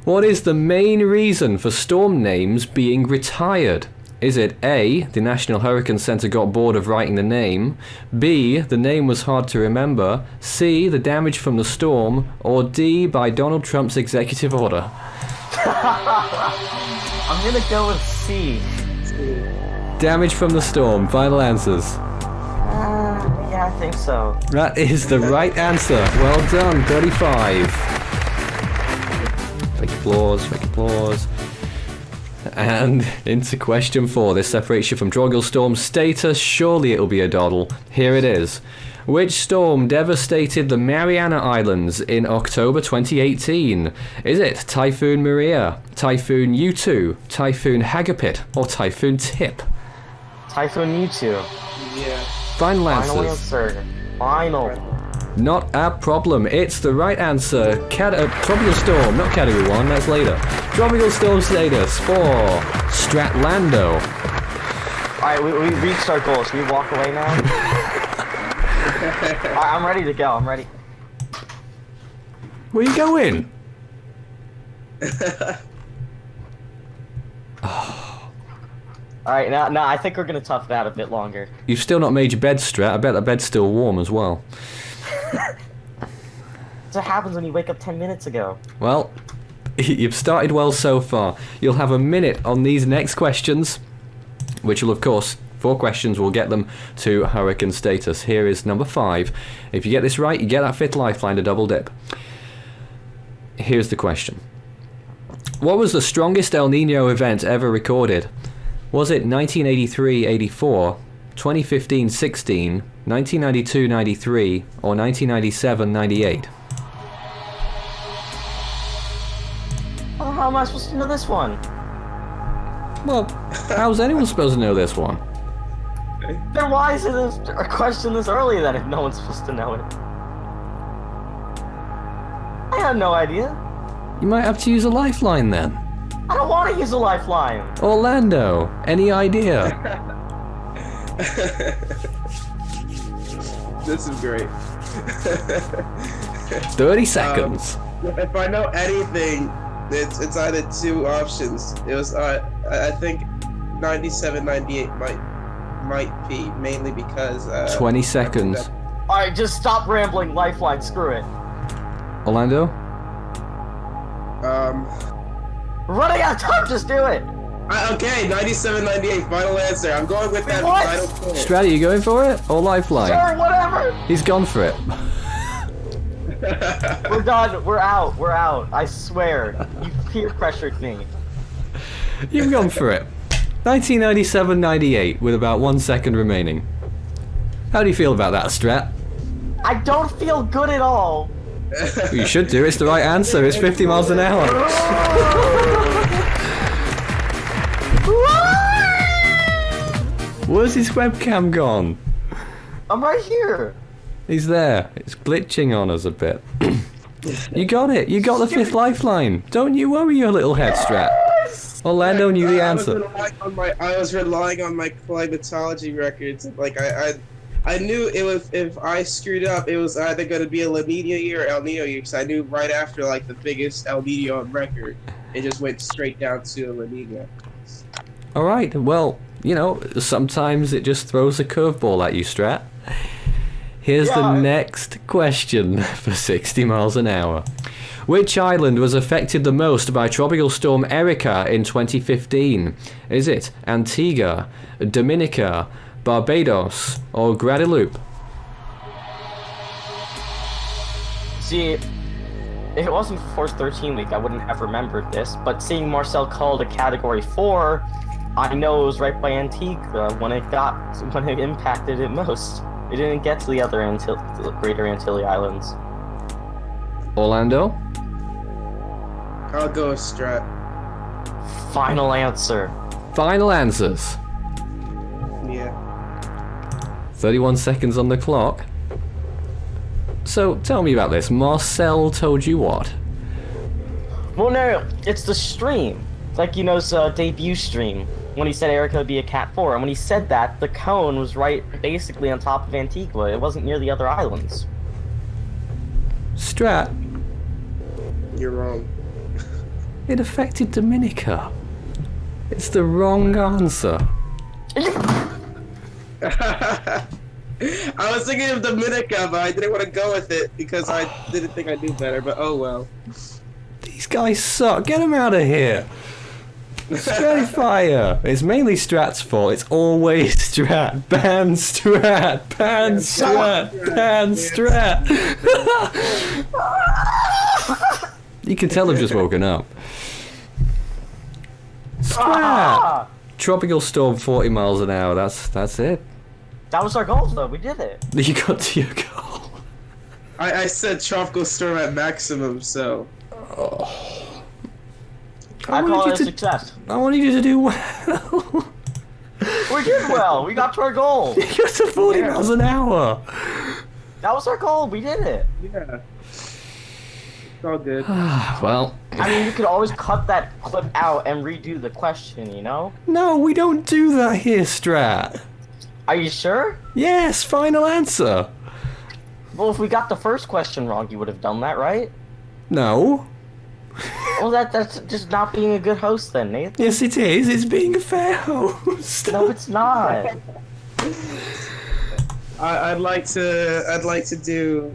What is the main reason for storm names being retired? Is it A, the National Hurricane Center got bored of writing the name, B, the name was hard to remember, C, the damage from the storm, or D, by Donald Trump's executive order? I'm gonna go with C. Damage from the storm. Final answers. Yeah, I think so. That is the right answer. Well done. 35. Fake applause. Fake applause. And into question 4. This separates you from Tropical Storm status. Surely it'll be a doddle. Here it is. Which storm devastated the Mariana Islands in October 2018? Is it Typhoon Maria, Typhoon Yutu, Typhoon Hagapit, or Typhoon Tip? Typhoon Yutu. Yeah. Final Final answers. answer. Final. Not a problem. It's the right answer. Tropical Storm, not Category 1, that's later. Tropical Storm status for Stratlando. Alright, we reached our goals. Can we walk away now? I'm ready to go. I'm ready. Where you going? Alright, now I think we're gonna tough it out a bit longer. You've still not made your bed, Strat. I bet the bed's still warm as well. what happens when you wake up 10 minutes ago. Well, you've started well so far. You'll have a minute on these next questions, which will, of course, 4 questions will get them to hurricane status. Here is number 5. If you get this right, you get that 5th lifeline to double dip. Here's the question. What was the strongest El Nino event ever recorded? Was it 1983-84, 2015-16, 1992-93, or 1997-98? Oh, how am I supposed to know this one? Well, how's anyone supposed to know this one? Then why is it a question this early then if no one's supposed to know it? I have no idea. You might have to use a lifeline then. I don't want to use a lifeline. Orlando, any idea? This is great. 30 seconds. If I know anything, it's either 2 options. It was I think 97-98 might be mainly because 20 seconds. Alright, just stop rambling. Lifeline, screw it. Orlando? Running out of time, just do it. Okay, 97-98, final answer. I'm going with that final point. Stratty, you going for it? Or lifeline? Sure, whatever. He's gone for it. We're done. We're out. We're out. I swear. You peer pressured me. You've gone for it. 1997-98 with about 1 second remaining. How do you feel about that, Strat? I don't feel good at all. You should do. It's the right answer. It's 50 miles an hour. Where's his webcam gone? I'm right here. He's there. It's glitching on us a bit. You got it. You got the 5th lifeline. Don't you worry your little head, Strat. Orlando knew the answer. I was relying on my climatology records. Like I knew it was, if I screwed up, it was either going to be a La Nina year or El Nino year, because I knew right after like the biggest El Nino on record, it just went straight down to a La Nina. All right. Well, you know, sometimes it just throws a curveball at you, Strat. Here's the next question for 60 miles an hour. Which island was affected the most by Tropical Storm Erika in 2015? Is it Antigua, Dominica, Barbados, or Guadeloupe? See, if it wasn't for Force 13 week, I wouldn't have remembered this, but seeing Marcel called a Category 4, I know it was right by Antigua when it impacted it most. It didn't get to the other Greater Antilles Islands. Orlando? I'll go with Strat. Final answer. Final answers. Yeah. 31 seconds on the clock. So, tell me about this. Marcel told you what? Well, no, it's the stream. It's like, you know, his debut stream. When he said Erika would be a Cat 4. And when he said that, the cone was right basically on top of Antigua. It wasn't near the other islands. Strat? You're wrong. It affected Dominica. It's the wrong answer. I was thinking of Dominica, but I didn't want to go with it because I didn't think I knew better, but oh well. These guys suck. Get them out of here. Stratifier. It's mainly Strat's fault. It's always Strat. Ban Strat. Ban Strat. Ban Strat. You can tell they've just woken up. Strat. Tropical storm 40 miles an hour. That's it. That was our goal, though. We did it. You got to your goal. I said tropical storm at maximum, so. I call it a success. I wanted you to do well. We did well. We got to our goal. You got to 40 miles an hour. That was our goal. We did it. Yeah. It's all good. Well. I mean, you could always cut that clip out and redo the question, you know? No, we don't do that here, Strat. Are you sure? Yes, final answer. Well, if we got the first question wrong, you would have done that, right? No. Well, that's just not being a good host then, Nathan. Yes, it is. It's being a fair host. No, it's not. I'd like to do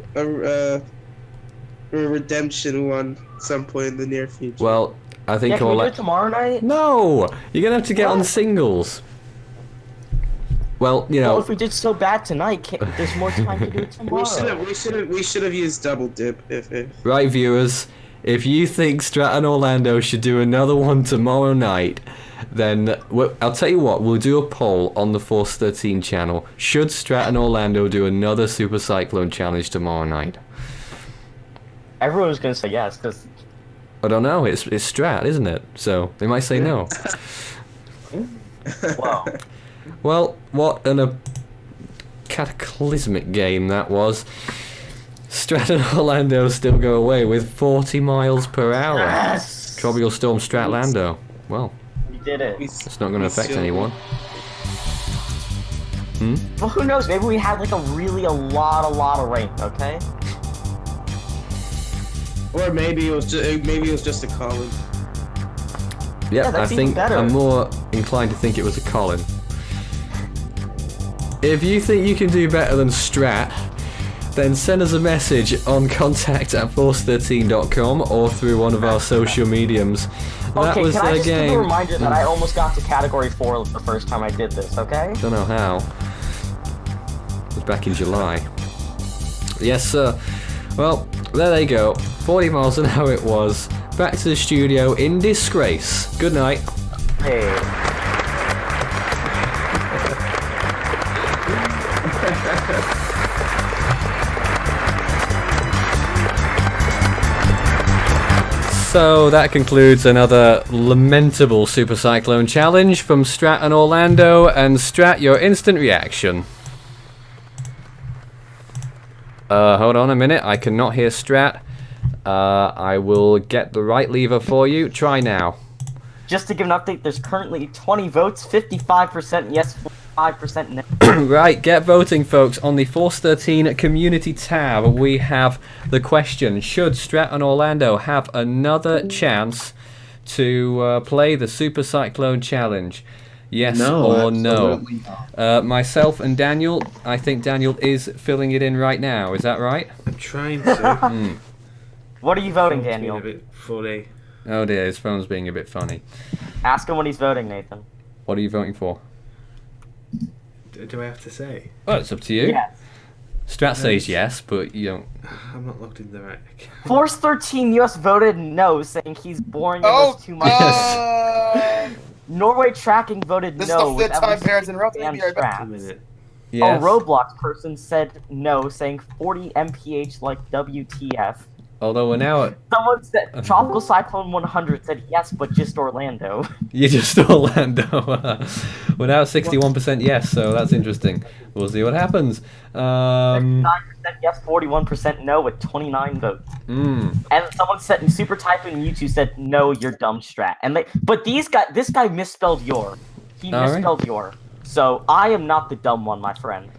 redemption one at some point in the near future. Well, I think Can we do it tomorrow night? No! You're gonna have to get on singles. Well, you know. Well, if we did so bad tonight, there's more time to do it tomorrow. We should have used double dip if. Right, viewers. If you think Strat and Orlando should do another one tomorrow night, then I'll tell you what, we'll do a poll on the Force 13 channel. Should Strat and Orlando do another Super Cyclone challenge tomorrow night? Everyone's gonna say yes, because I don't know, it's Strat, isn't it? So, they might say no. Wow. Well, what a cataclysmic game that was. Strat and Orlando still go away with 40 miles per hour. Yes! Tropical Storm Stratlando. Well, we did it. it's not going to affect anyone. Well, who knows? Maybe we had like a lot of rain. Okay. Or maybe it was just a Colin. Yeah, I that's even think better. I'm more inclined to think it was a Colin. If you think you can do better than Strat, then send us a message on contact@force13.com or through one of our social mediums. That Okay, was can I the just give game. you a reminder that I almost got to category 4 the first time I did this, okay? Don't know how. It was back in July. Yes, sir. Well, there they go. 40 miles an hour it was. Back to the studio in disgrace. Good night. Hey. So that concludes another lamentable Super Cyclone challenge from Strat and Orlando. And Strat, your instant reaction. Hold on a minute. I cannot hear Strat. I will get the right lever for you. Try now. Just to give an update, there's currently 20 votes, 55% yes, 5% no. Right, get voting, folks. On the Force 13 community tab, we have the question: should Strat and Orlando have another chance to play the Super Cyclone Challenge? Yes or no? Myself and Daniel. I think Daniel is filling it in right now. Is that right? I'm trying to. What are you voting, Phone's Daniel? being a bit funny. Oh dear, his phone's being a bit funny. Ask him what he's voting, Nathan. What are you voting for? Do I have to say? Oh, it's up to you. Yes. Strat says yes, but you don't. I'm not logged in the right account. Force 13 US voted no, saying he's boring and was too much. Norway Tracking voted This no. is the 5th time with parents in a row. and Maybe I bet. Straps. Yes. A Roblox person said no, saying 40 mph like WTF. Although we're now at. Someone said Tropical Cyclone 100 said yes, but just Orlando. You just Orlando. We're now at 61% yes, so that's interesting. We'll see what happens. 9% yes, 41% no, with 29 votes. And someone said, Super Typhoon YouTube said no, you're dumb, Strat. And this guy misspelled your. He misspelled your. So I am not the dumb one, my friend.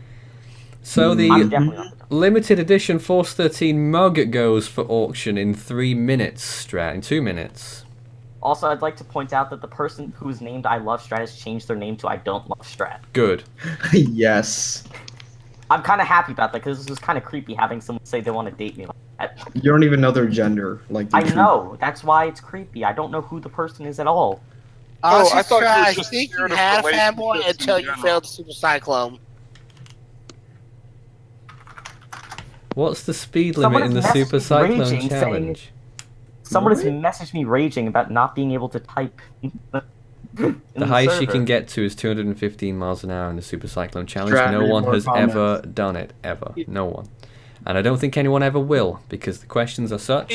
So the I'm definitely not the dumb one. limited edition Force 13 mug goes for auction in 3 minutes, Strat. In 2 minutes. Also, I'd like to point out that the person who's named I Love Strat has changed their name to I Don't Love Strat. Good. Yes. I'm kind of happy about that because this was kind of creepy having someone say they want to date me like that. You don't even know their gender. Like I know. That's why it's creepy. I don't know who the person is at all. Honestly, I thought you were I just think you scared of had a fanboy relationships in until you general. failed Super Cyclone. What's the speed Someone limit in the has Super messaged me Cyclone raging, Challenge? Someone has messaged me raging about not being able to type. The highest you can get to is 215 miles an hour in the Super Cyclone Challenge. Strat, No read one more has comments. ever done it, ever. No one. And I don't think anyone ever will, because the questions are such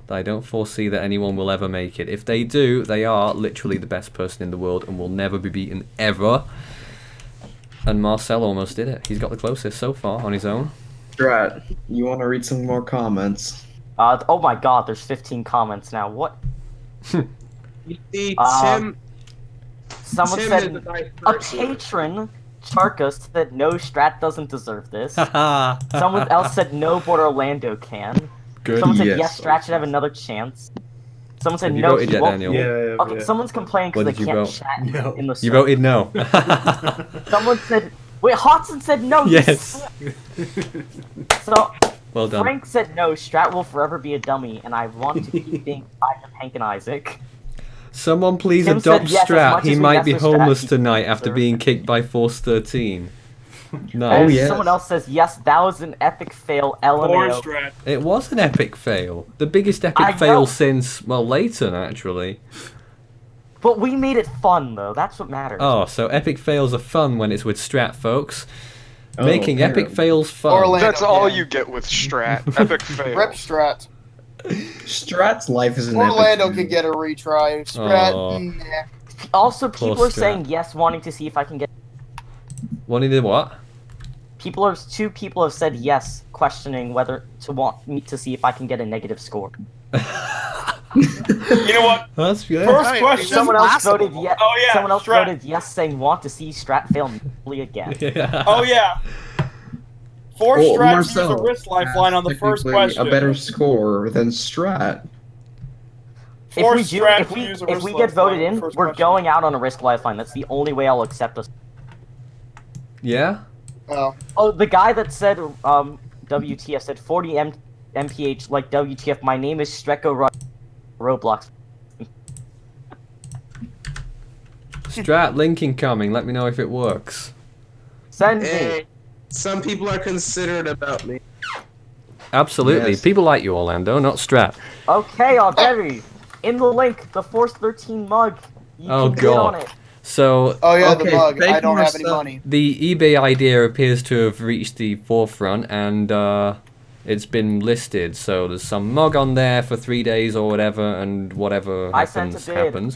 that I don't foresee that anyone will ever make it. If they do, they are literally the best person in the world and will never be beaten, ever. And Marcel almost did it. He's got the closest so far on his own. Strat, you want to read some more comments? Oh my god, there's 15 comments now. What? You see, Someone Tim said, is a nice a person. patron, Charka, said no, Strat doesn't deserve this. Someone else said no, but Orlando can. Good. Someone said Yes. yes, Strat should have another chance. Someone said Have you no, voted he yet, won't. Daniel? Yeah, Okay, someone's complaining What because did they you can't vote? chat No. in the You server. voted no. Someone said, wait, Hodson said no. you Yes. So, Well done. Frank said no. Strat will forever be a dummy, and I want to keep being tied to Hank and Isaac. Someone please Tim adopt said yes, as Strat. much He as we might mess be with Strat, homeless he tonight after deserves being kicked by Force 13. No. And someone else says yes. That was an epic fail. LMAO. It was an epic fail. The biggest I epic know. fail since, well, Layton, actually. But we made it fun, though. That's what matters. Oh, so epic fails are fun when it's with Strat, folks. Oh, Making epic apparently. fails fun. Orlando, That's all yeah. you get with Strat. Epic fail. Rip Strat. Strat's life is an Orlando epic could get a retry. Strat, Aw. nah. Also, Poor people are Strat. saying yes, wanting to see if I can get. Wanting to what? Two people have said yes, questioning whether to want me to see if I can get a negative score. You know what? That's good. First question. Someone else voted yes. Oh, yeah, Someone else Strat. voted yes, saying want to see Strat fail miserably again. Oh yeah. Force Well, Strat to use a Marcel wrist lifeline on the first technically question. a better score than Strat. If we Force do, Strat if to we use a if wrist we get voted lifeline on in, the first we're question. going out on a risk lifeline. That's the only way I'll accept us. Yeah? Oh, the guy that said WTF said 40 MPH like WTF. My name is Strecko Roblox. Strat link incoming. Let me know if it works. Send me. Hey, some people are considerate about me. Absolutely. Yes. People like you, Orlando, not Strat. Okay, already. In the link, the Force 13 mug. You Oh, can bid on God. it. So, Oh yeah, the mug. I don't have any money. the eBay idea appears to have reached the forefront, and it's been listed. So there's some mug on there for 3 days or whatever, and whatever I sent happens a bid. happens.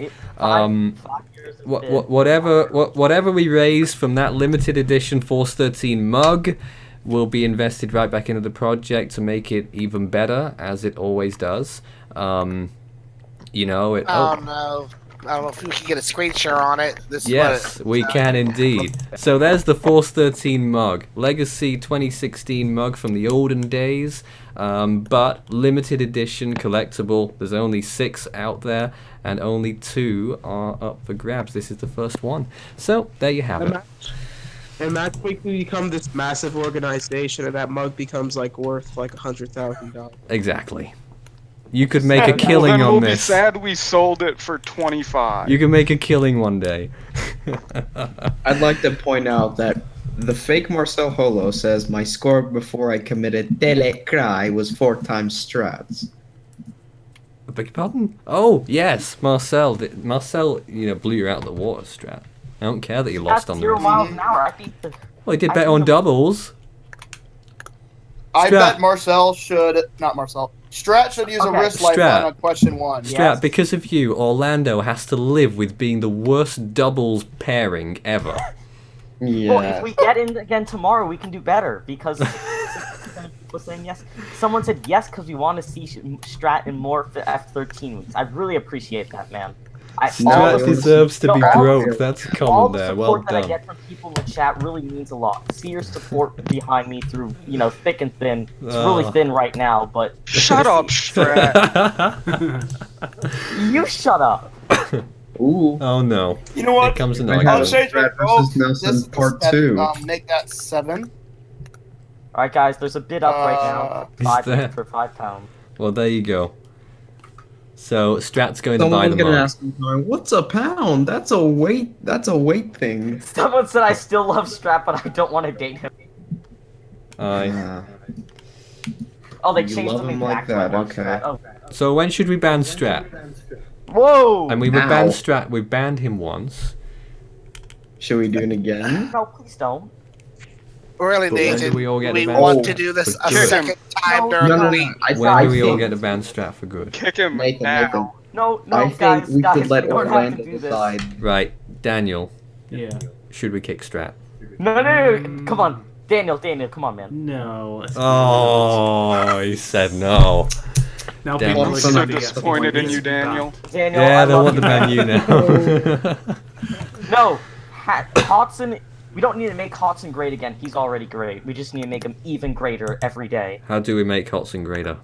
Five years of bid. Whatever we raise from that limited edition Force 13 mug will be invested right back into the project to make it even better, as it always does. You know it. I don't know. I don't know if we can get a screen share on it. This is Yes, we can indeed. So there's the Force 13 mug. Legacy 2016 mug from the olden days, but limited edition, collectible. There's only 6 out there, and only 2 are up for grabs. This is the first one. So, there you have it. And Match quickly become this massive organization, and that mug becomes like worth like $100,000. Exactly. You could make a Well, killing then on we'll this. be sad we sold it for 25. You can make a killing one day. I'd like to point out that the fake Marcel Holo says my score before I committed Telecry was 4 times Strats. I beg your pardon? Oh, yes, Marcel. Marcel, blew you out of the water, Strat. I don't care that you lost That's on 0 this. miles an hour. I beat the. Well, he did I better beat on the- doubles. I Strat. bet Marcel should not Marcel. Strat should use a wrist lifeline Strat. on question 1. Strat, because of you, Orlando has to live with being the worst doubles pairing ever. Yeah. Well, if we get in again tomorrow, we can do better because people saying yes. Someone said yes because we want to see Strat in more F13 weeks. I really appreciate that, man. Strat deserves to be all- broke. That's a all comment the there. support Well that I done. get from people in the chat really means a lot. To see your support behind me through, thick and thin. It's really Oh. thin right now, but Shut up, Strat. you shut up. Ooh. Oh no. You know what? Here comes I another have I'll one. change my Strat vote. versus Nelson This is part at, 2. Make that 7. All right, guys. There's a bid up right now. Is 5 there? for £5. Well, there you go. So Strat's going to buy Someone's the gonna mug. ask me, what's a pound? That's a weight thing. Someone said I still love Strat, but I don't want to date him. Aye. Oh, they You changed love something him like back. so I that, want okay. Strat. Oh. So when should we ban Strat? Whoa! And we would Ow. ban Strat. We banned him once. Should we do it again? No, please don't. Really, But when Nathan, do we all get we the want ban to do this for a good? second time No, during No, the no, week. no. When do we all think- get the ban Strat for good? Kick him Nathan, now. Nathan. No, I think guys, we guys, could let we don't have Orlando to do this. decide. Right, Daniel. Yeah. Should we kick Strat? No, come on. Daniel, come on, man. No. Oh, he said no. Now Damn. people I'm are so gonna be disappointed in asking, you, Daniel. Daniel, Yeah, I they love want you, to ban man. you now. No, Hodson. We don't need to make Hodson great again. He's already great. We just need to make him even greater every day. How do we make Hotson greater?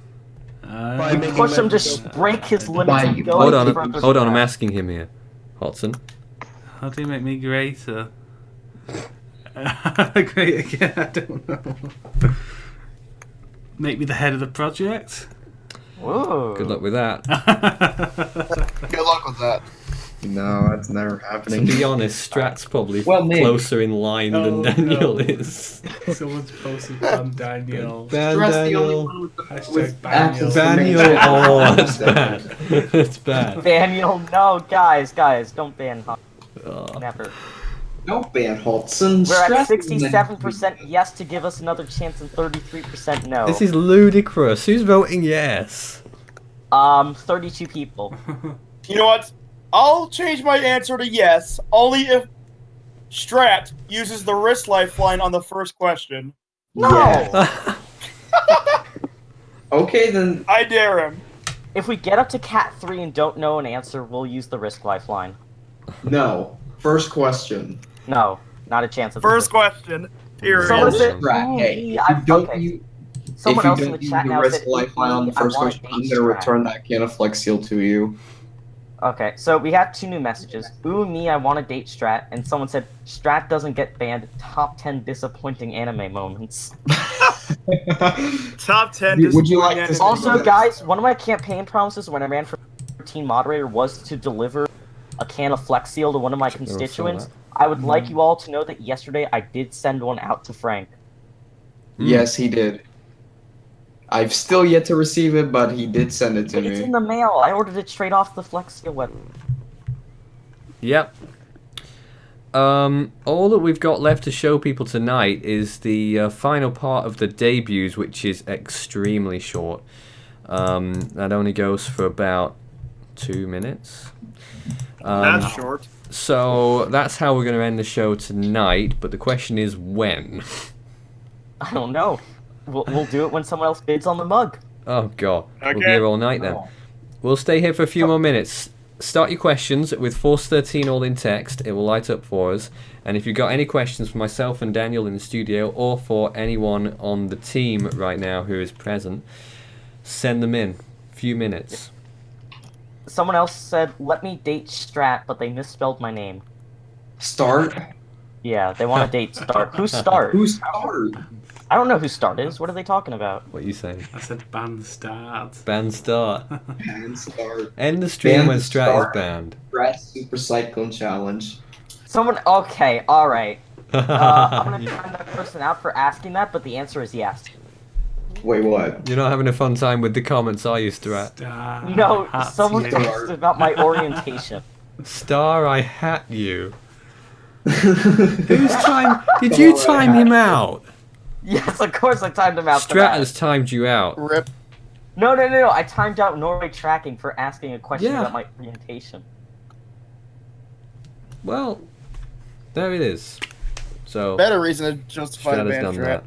Push him to break his limits and go Hold further on, than hold on. I'm that. asking him here. Hotson. How do you make me greater? Great again, I don't know. make me the head of the project. Whoa. Good luck with that. Good luck with that. No, that's never To happening. be honest, Strat's probably Well, Nick. closer in line than Daniel no. is. Someone's posted ban Daniel. Ban Strat's the Daniel. only one with Hashtag access Daniel. to make Daniel, sure oh, it's that's bad. That's bad. Daniel, no, guys, don't ban Hot. Oh. Never. Don't ban Hodson. We're at Strat- 67% yes to give us another chance and 33% no. This is ludicrous. Who's voting yes? 32 people. You know what? I'll change my answer to yes, only if Strat uses the wrist lifeline on the first question. No! Yeah. Okay, then. I dare him. If we get up to Cat 3 and don't know an answer, we'll use the risk lifeline. No. First question. No, not a chance. First question. Period. Someone said, Strat, hey, ooh, if you don't okay. use, Someone if else you in the don't use chat the now wrist said, lifeline on the first I want question, a I'm date gonna Strat. return that can of Flex Seal to you. Okay, so we have 2 new messages. Ooh, me, I want to date Strat. And someone said, Strat doesn't get banned. Top 10 disappointing anime moments. Top 10. Would you like to Also, guys, one of my campaign promises when I ran for team moderator was to deliver a can of Flex Seal to one of my constituents. I would like you all to know that yesterday I did send one out to Frank. Yes, he did. I've still yet to receive it, but he did send it to It's me. in the mail. I ordered it straight off the Flex Seal web. Yep. All that we've got left to show people tonight is the final part of the debuts, which is extremely short. That only goes for about 2 minutes. That's short. So that's how we're going to end the show tonight, but the question is when? I don't know. We'll do it when someone else bids on the mug. Oh god, we'll be Okay. here all night then. We'll stay here for a few more minutes. Start your questions with Force 13 all in text. It will light up for us. And if you've got any questions for myself and Daniel in the studio, or for anyone on the team right now who is present, send them in. Few minutes. Someone else said, let me date Strat, but they misspelled my name. Start? Yeah, they want to date Start. Who's Start? Who's Start? I don't know who Start is. What are they talking about? What are you saying? I said ban start. Ban start. Ban start. End the stream Ban when Strat start. is banned. Strat Super Cyclone Challenge. Someone, okay, alright. I'm gonna find that person out for asking that, but the answer is yes. Wait, what? You're not having a fun time with the comments, are you, Strat? No, someone asked about my orientation. Star, I hat you. Who's time? Did you time him out? Yes, of course I timed him out for Strat that. has timed you out. Rip. No. I timed out Norway Tracking for asking a question Yeah. about my orientation. Well, there it is. So Better reason to justify Strat the has ban done Strat. that.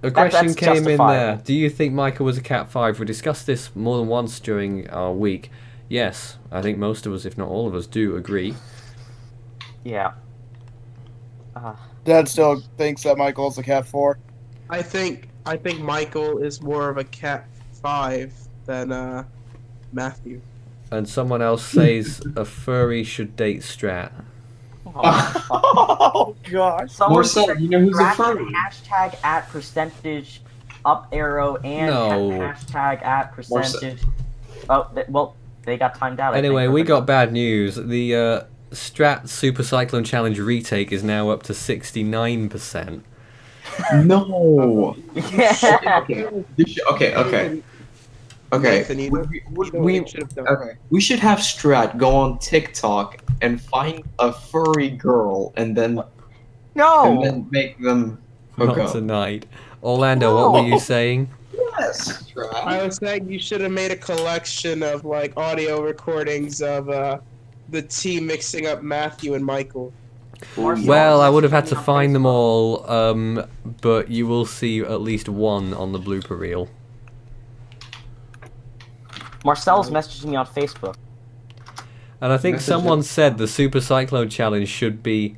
A question that's came in there. justifiable. Do you think Michael was a Cat 5? We discussed this more than once during our week. Yes, I think most of us, if not all of us, do agree. Yeah. Dad still thinks that Michael's a Cat 4. I think Michael is more of a Cat 5 than Matthew. And someone else says a furry should date Strat. Oh gosh. Someone Marcel, said you know who's a Strat furry? hashtag at percentage up arrow and No. hashtag at percentage. Oh, well, they got timed out. I Anyway, think, we got bad news. The Strat Super Cyclone Challenge retake is now up to 69%. No. Yeah. Okay. Nathan, you We should have done. okay. We should have Strat go on TikTok and find a furry girl and then No. make them hook Not up. tonight. Orlando, what were you saying? Yes, Strat. I was saying you should have made a collection of like audio recordings of the team mixing up Matthew and Michael. Well, I would have had to find them all, but you will see at least one on the blooper reel. Marcel's messaging me on Facebook. And I think Message someone it. said the Super Cyclone Challenge should be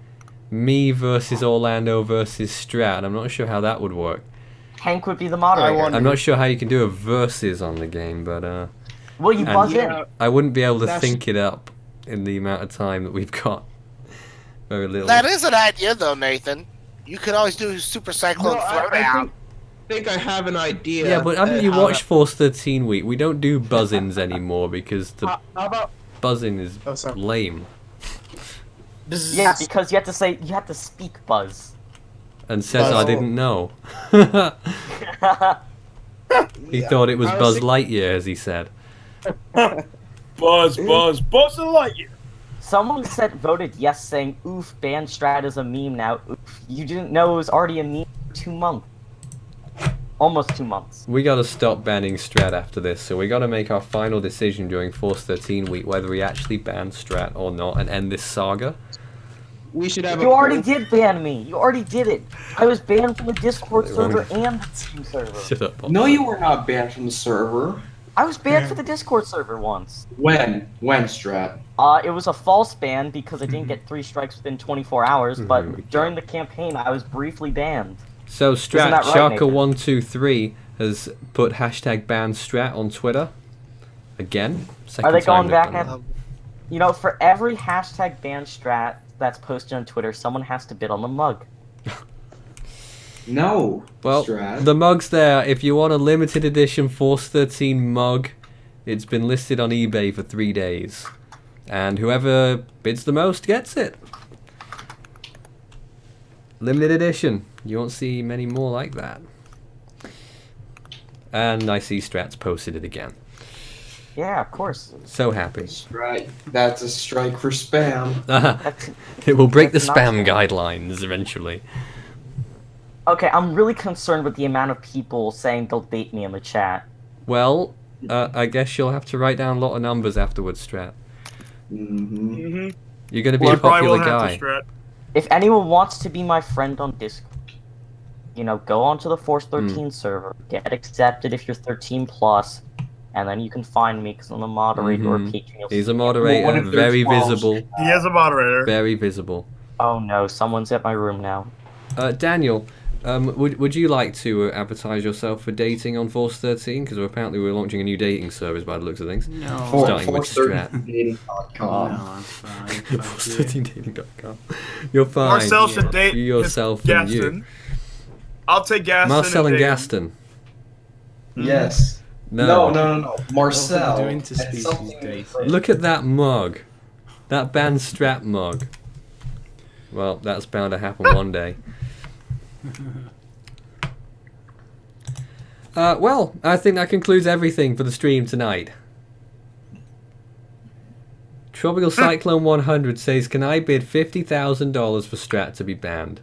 me versus Orlando versus Strat. I'm not sure how that would work. Hank would be the moderator. I'm not sure how you can do a versus on the game, but Will you and buzz in? I wouldn't be able to That's- think it up in the amount of time that we've got. Very little. That is an idea, though, Nathan. You could always do Super Cyclone No, Throwdown. think I have an idea. Yeah, but haven't you how watched Force 13 week? We don't do buzz-ins anymore because the How about? buzzing is sorry. lame. Yeah, because you have to speak Buzz. And says I Buzz. didn't know. He thought it was I was Buzz thinking- Lightyear, as he said. Buzz Lightyear. Someone voted yes, saying, "Oof, ban strat is a meme now." Oof, you didn't know it was already a meme for 2 months. Almost 2 months. We gotta stop banning Strat after this, so we gotta make our final decision during Force 13 week whether we actually ban Strat or not and end this saga. We should have. You already did ban me. You already did it. I was banned from the Discord server and the Steam server. Shut up, Bob. No, you were not banned from the server. I was banned for the Discord server once. When? When, Strat? It was a false ban because I didn't get 3 strikes within 24 hours, but during the campaign I was briefly banned. So Isn't Strat that right, Nathan? Sharka123 has put hashtag ban Strat on Twitter. Again. Second Are they time going they've back done at... it. You know, for every hashtag ban strat that's posted on Twitter, someone has to bid on the mug. No. Well, Strat. the mug's there. If you want a limited edition Force 13 mug, it's been listed on eBay for 3 days. And whoever bids the most gets it. Limited edition. You won't see many more like that. And I see Strats posted it again. Yeah, of course. So happy. Right. That's a strike for spam. It will break the That's not spam guidelines eventually. Okay, I'm really concerned with the amount of people saying they'll bait me in the chat. Well, I guess you'll have to write down a lot of numbers afterwards, Strat. Mm-hmm. You're going to be a popular guy. If anyone wants to be my friend on Discord, you know, go onto the Force 13 server, get accepted if you're 13 plus, and then you can find me because I'm a moderator or patron. You'll He's see a me. moderator, very visible. He is a moderator. Very visible. Oh no, someone's at my room now. Daniel, would you like to advertise yourself for dating on Force 13? Because apparently we're launching a new dating service by the looks of things. No. Starting with Strat. Force13dating.com. No, I'm fine. Force13dating.com. You're fine. Marcel should date You yourself and you. Gaston. I'll take Gaston. Marcel and date him. Gaston. Yes. No. No. Marcel. Doing and interspecies something dating. Look at that mug. That band Strat mug. Well, that's bound to happen one day. Well, I think that concludes everything for the stream tonight. Tropical Cyclone 100 says, "Can I bid $50,000 for Strat to be banned?"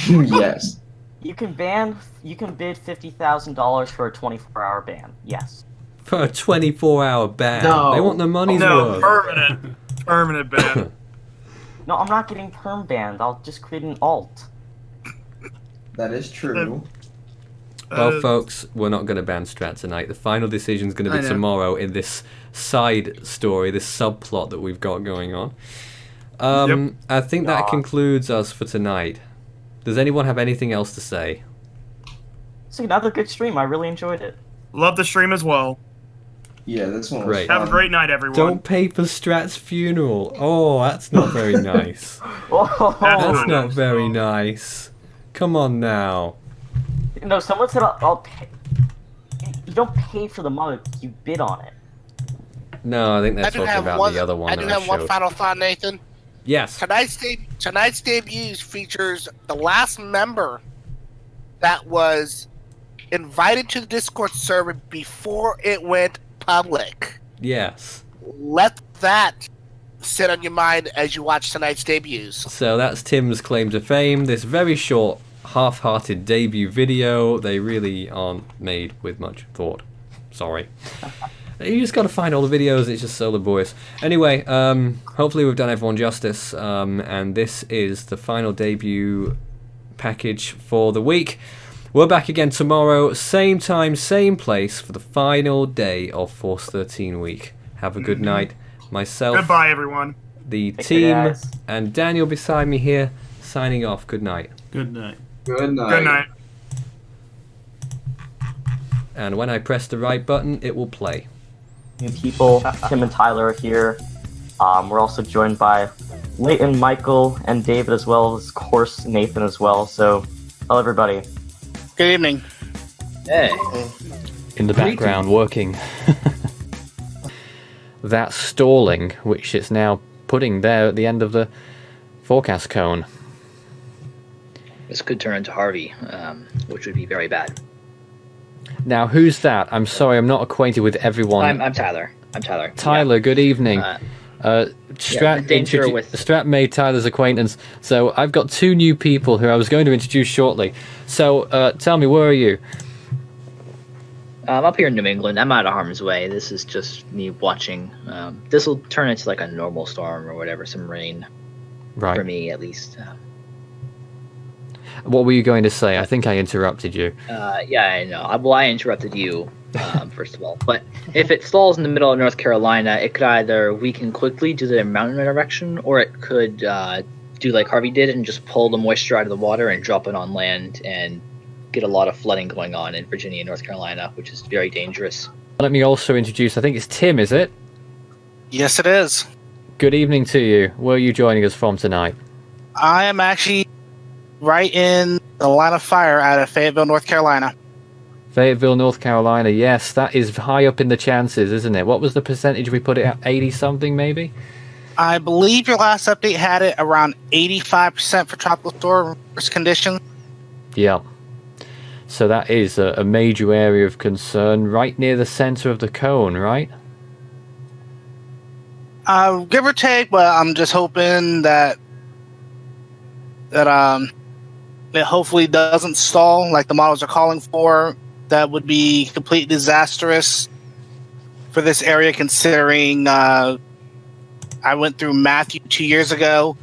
Yes. You can bid $50,000 for a 24-hour ban. Yes. For a 24-hour ban. No. They want the money's No, worth. permanent ban. No, I'm not getting perm banned. I'll just create an alt. That is true. Well, folks, we're not going to ban Strat tonight. The final decision's going to I be know. tomorrow in this side story, this subplot that we've got going on. I think that concludes us for tonight. Does anyone have anything else to say? It's another good stream. I really enjoyed it. Love the stream as well. Yeah, this one was Great. Have a great night, everyone. Don't pay for Strat's funeral. Oh, that's not very nice. That's not very nice. Come on now. No, someone said I'll pay. You don't pay for the mug. You bid on it. No, I think they're I do talking have about one. the other one I that do I have one showed. final thought, Nathan. Yes. Tonight's debut features the last member that was invited to the Discord server before it went public. Yes. Let that sit on your mind as you watch tonight's debuts. So that's Tim's claim to fame. This very short, half-hearted debut video. They really aren't made with much thought. Sorry. You just got to find all the videos. It's just so laborious. Anyway, hopefully we've done everyone justice. And this is the final debut package for the week. We're back again tomorrow, same time, same place, for the final day of Force 13 week. Have a good night. Myself, Goodbye, everyone. the Take care, team, guys. and Daniel beside me here, signing off. Good night. Good night. Good night. Good night. And when I press the right button, it will play. New people, Tim and Tyler are here. We're also joined by Leighton, Michael, and David, as well as, of course, Nathan as well. So, hello, everybody. Good evening. Hey. In the background, working. That stalling, which it's now putting there at the end of the forecast cone. This could turn into Harvey, which would be very bad. Now, who's that? I'm sorry, I'm not acquainted with everyone. I'm Tyler. Tyler, good evening. danger with- Strat made Tyler's acquaintance, so I've got two new people who I was going to introduce shortly. So, tell me, where are you? I'm up here in New England. I'm out of harm's way. This is just me watching. This will turn into like a normal storm or whatever, some rain. Right. For me, at least. What were you going to say? I think I interrupted you. Yeah, I know. Well, I interrupted you, first of all. But if it stalls in the middle of North Carolina, it could either weaken quickly due to the mountain direction, or it could do like Harvey did and just pull the moisture out of the water and drop it on land and get a lot of flooding going on in Virginia and North Carolina, which is very dangerous. Let me also introduce, I think it's Tim, is it? Yes, it is. Good evening to you. Where are you joining us from tonight? I am actually right in the line of fire out of Fayetteville, North Carolina. Fayetteville, North Carolina. Yes, that is high up in the chances, isn't it? What was the percentage we put it at? 80-something, maybe? I believe your last update had it around 85% for tropical storm conditions. Yeah. So that is a major area of concern, right near the center of the cone, right? Give or take, but I'm just hoping that it hopefully doesn't stall like the models are calling for. That would be completely disastrous for this area, considering I went through Matthew 2 years ago,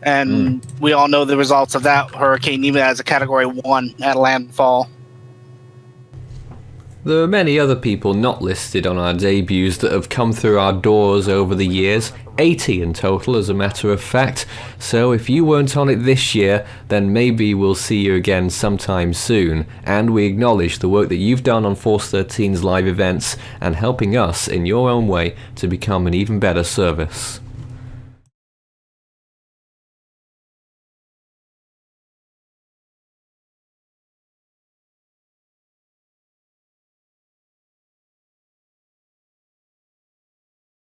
and we all know the results of that hurricane, even as a Category 1 at landfall. There are many other people not listed on our debuts that have come through our doors over the years, 80 in total as a matter of fact, so if you weren't on it this year, then maybe we'll see you again sometime soon, and we acknowledge the work that you've done on Force 13's live events and helping us in your own way to become an even better service.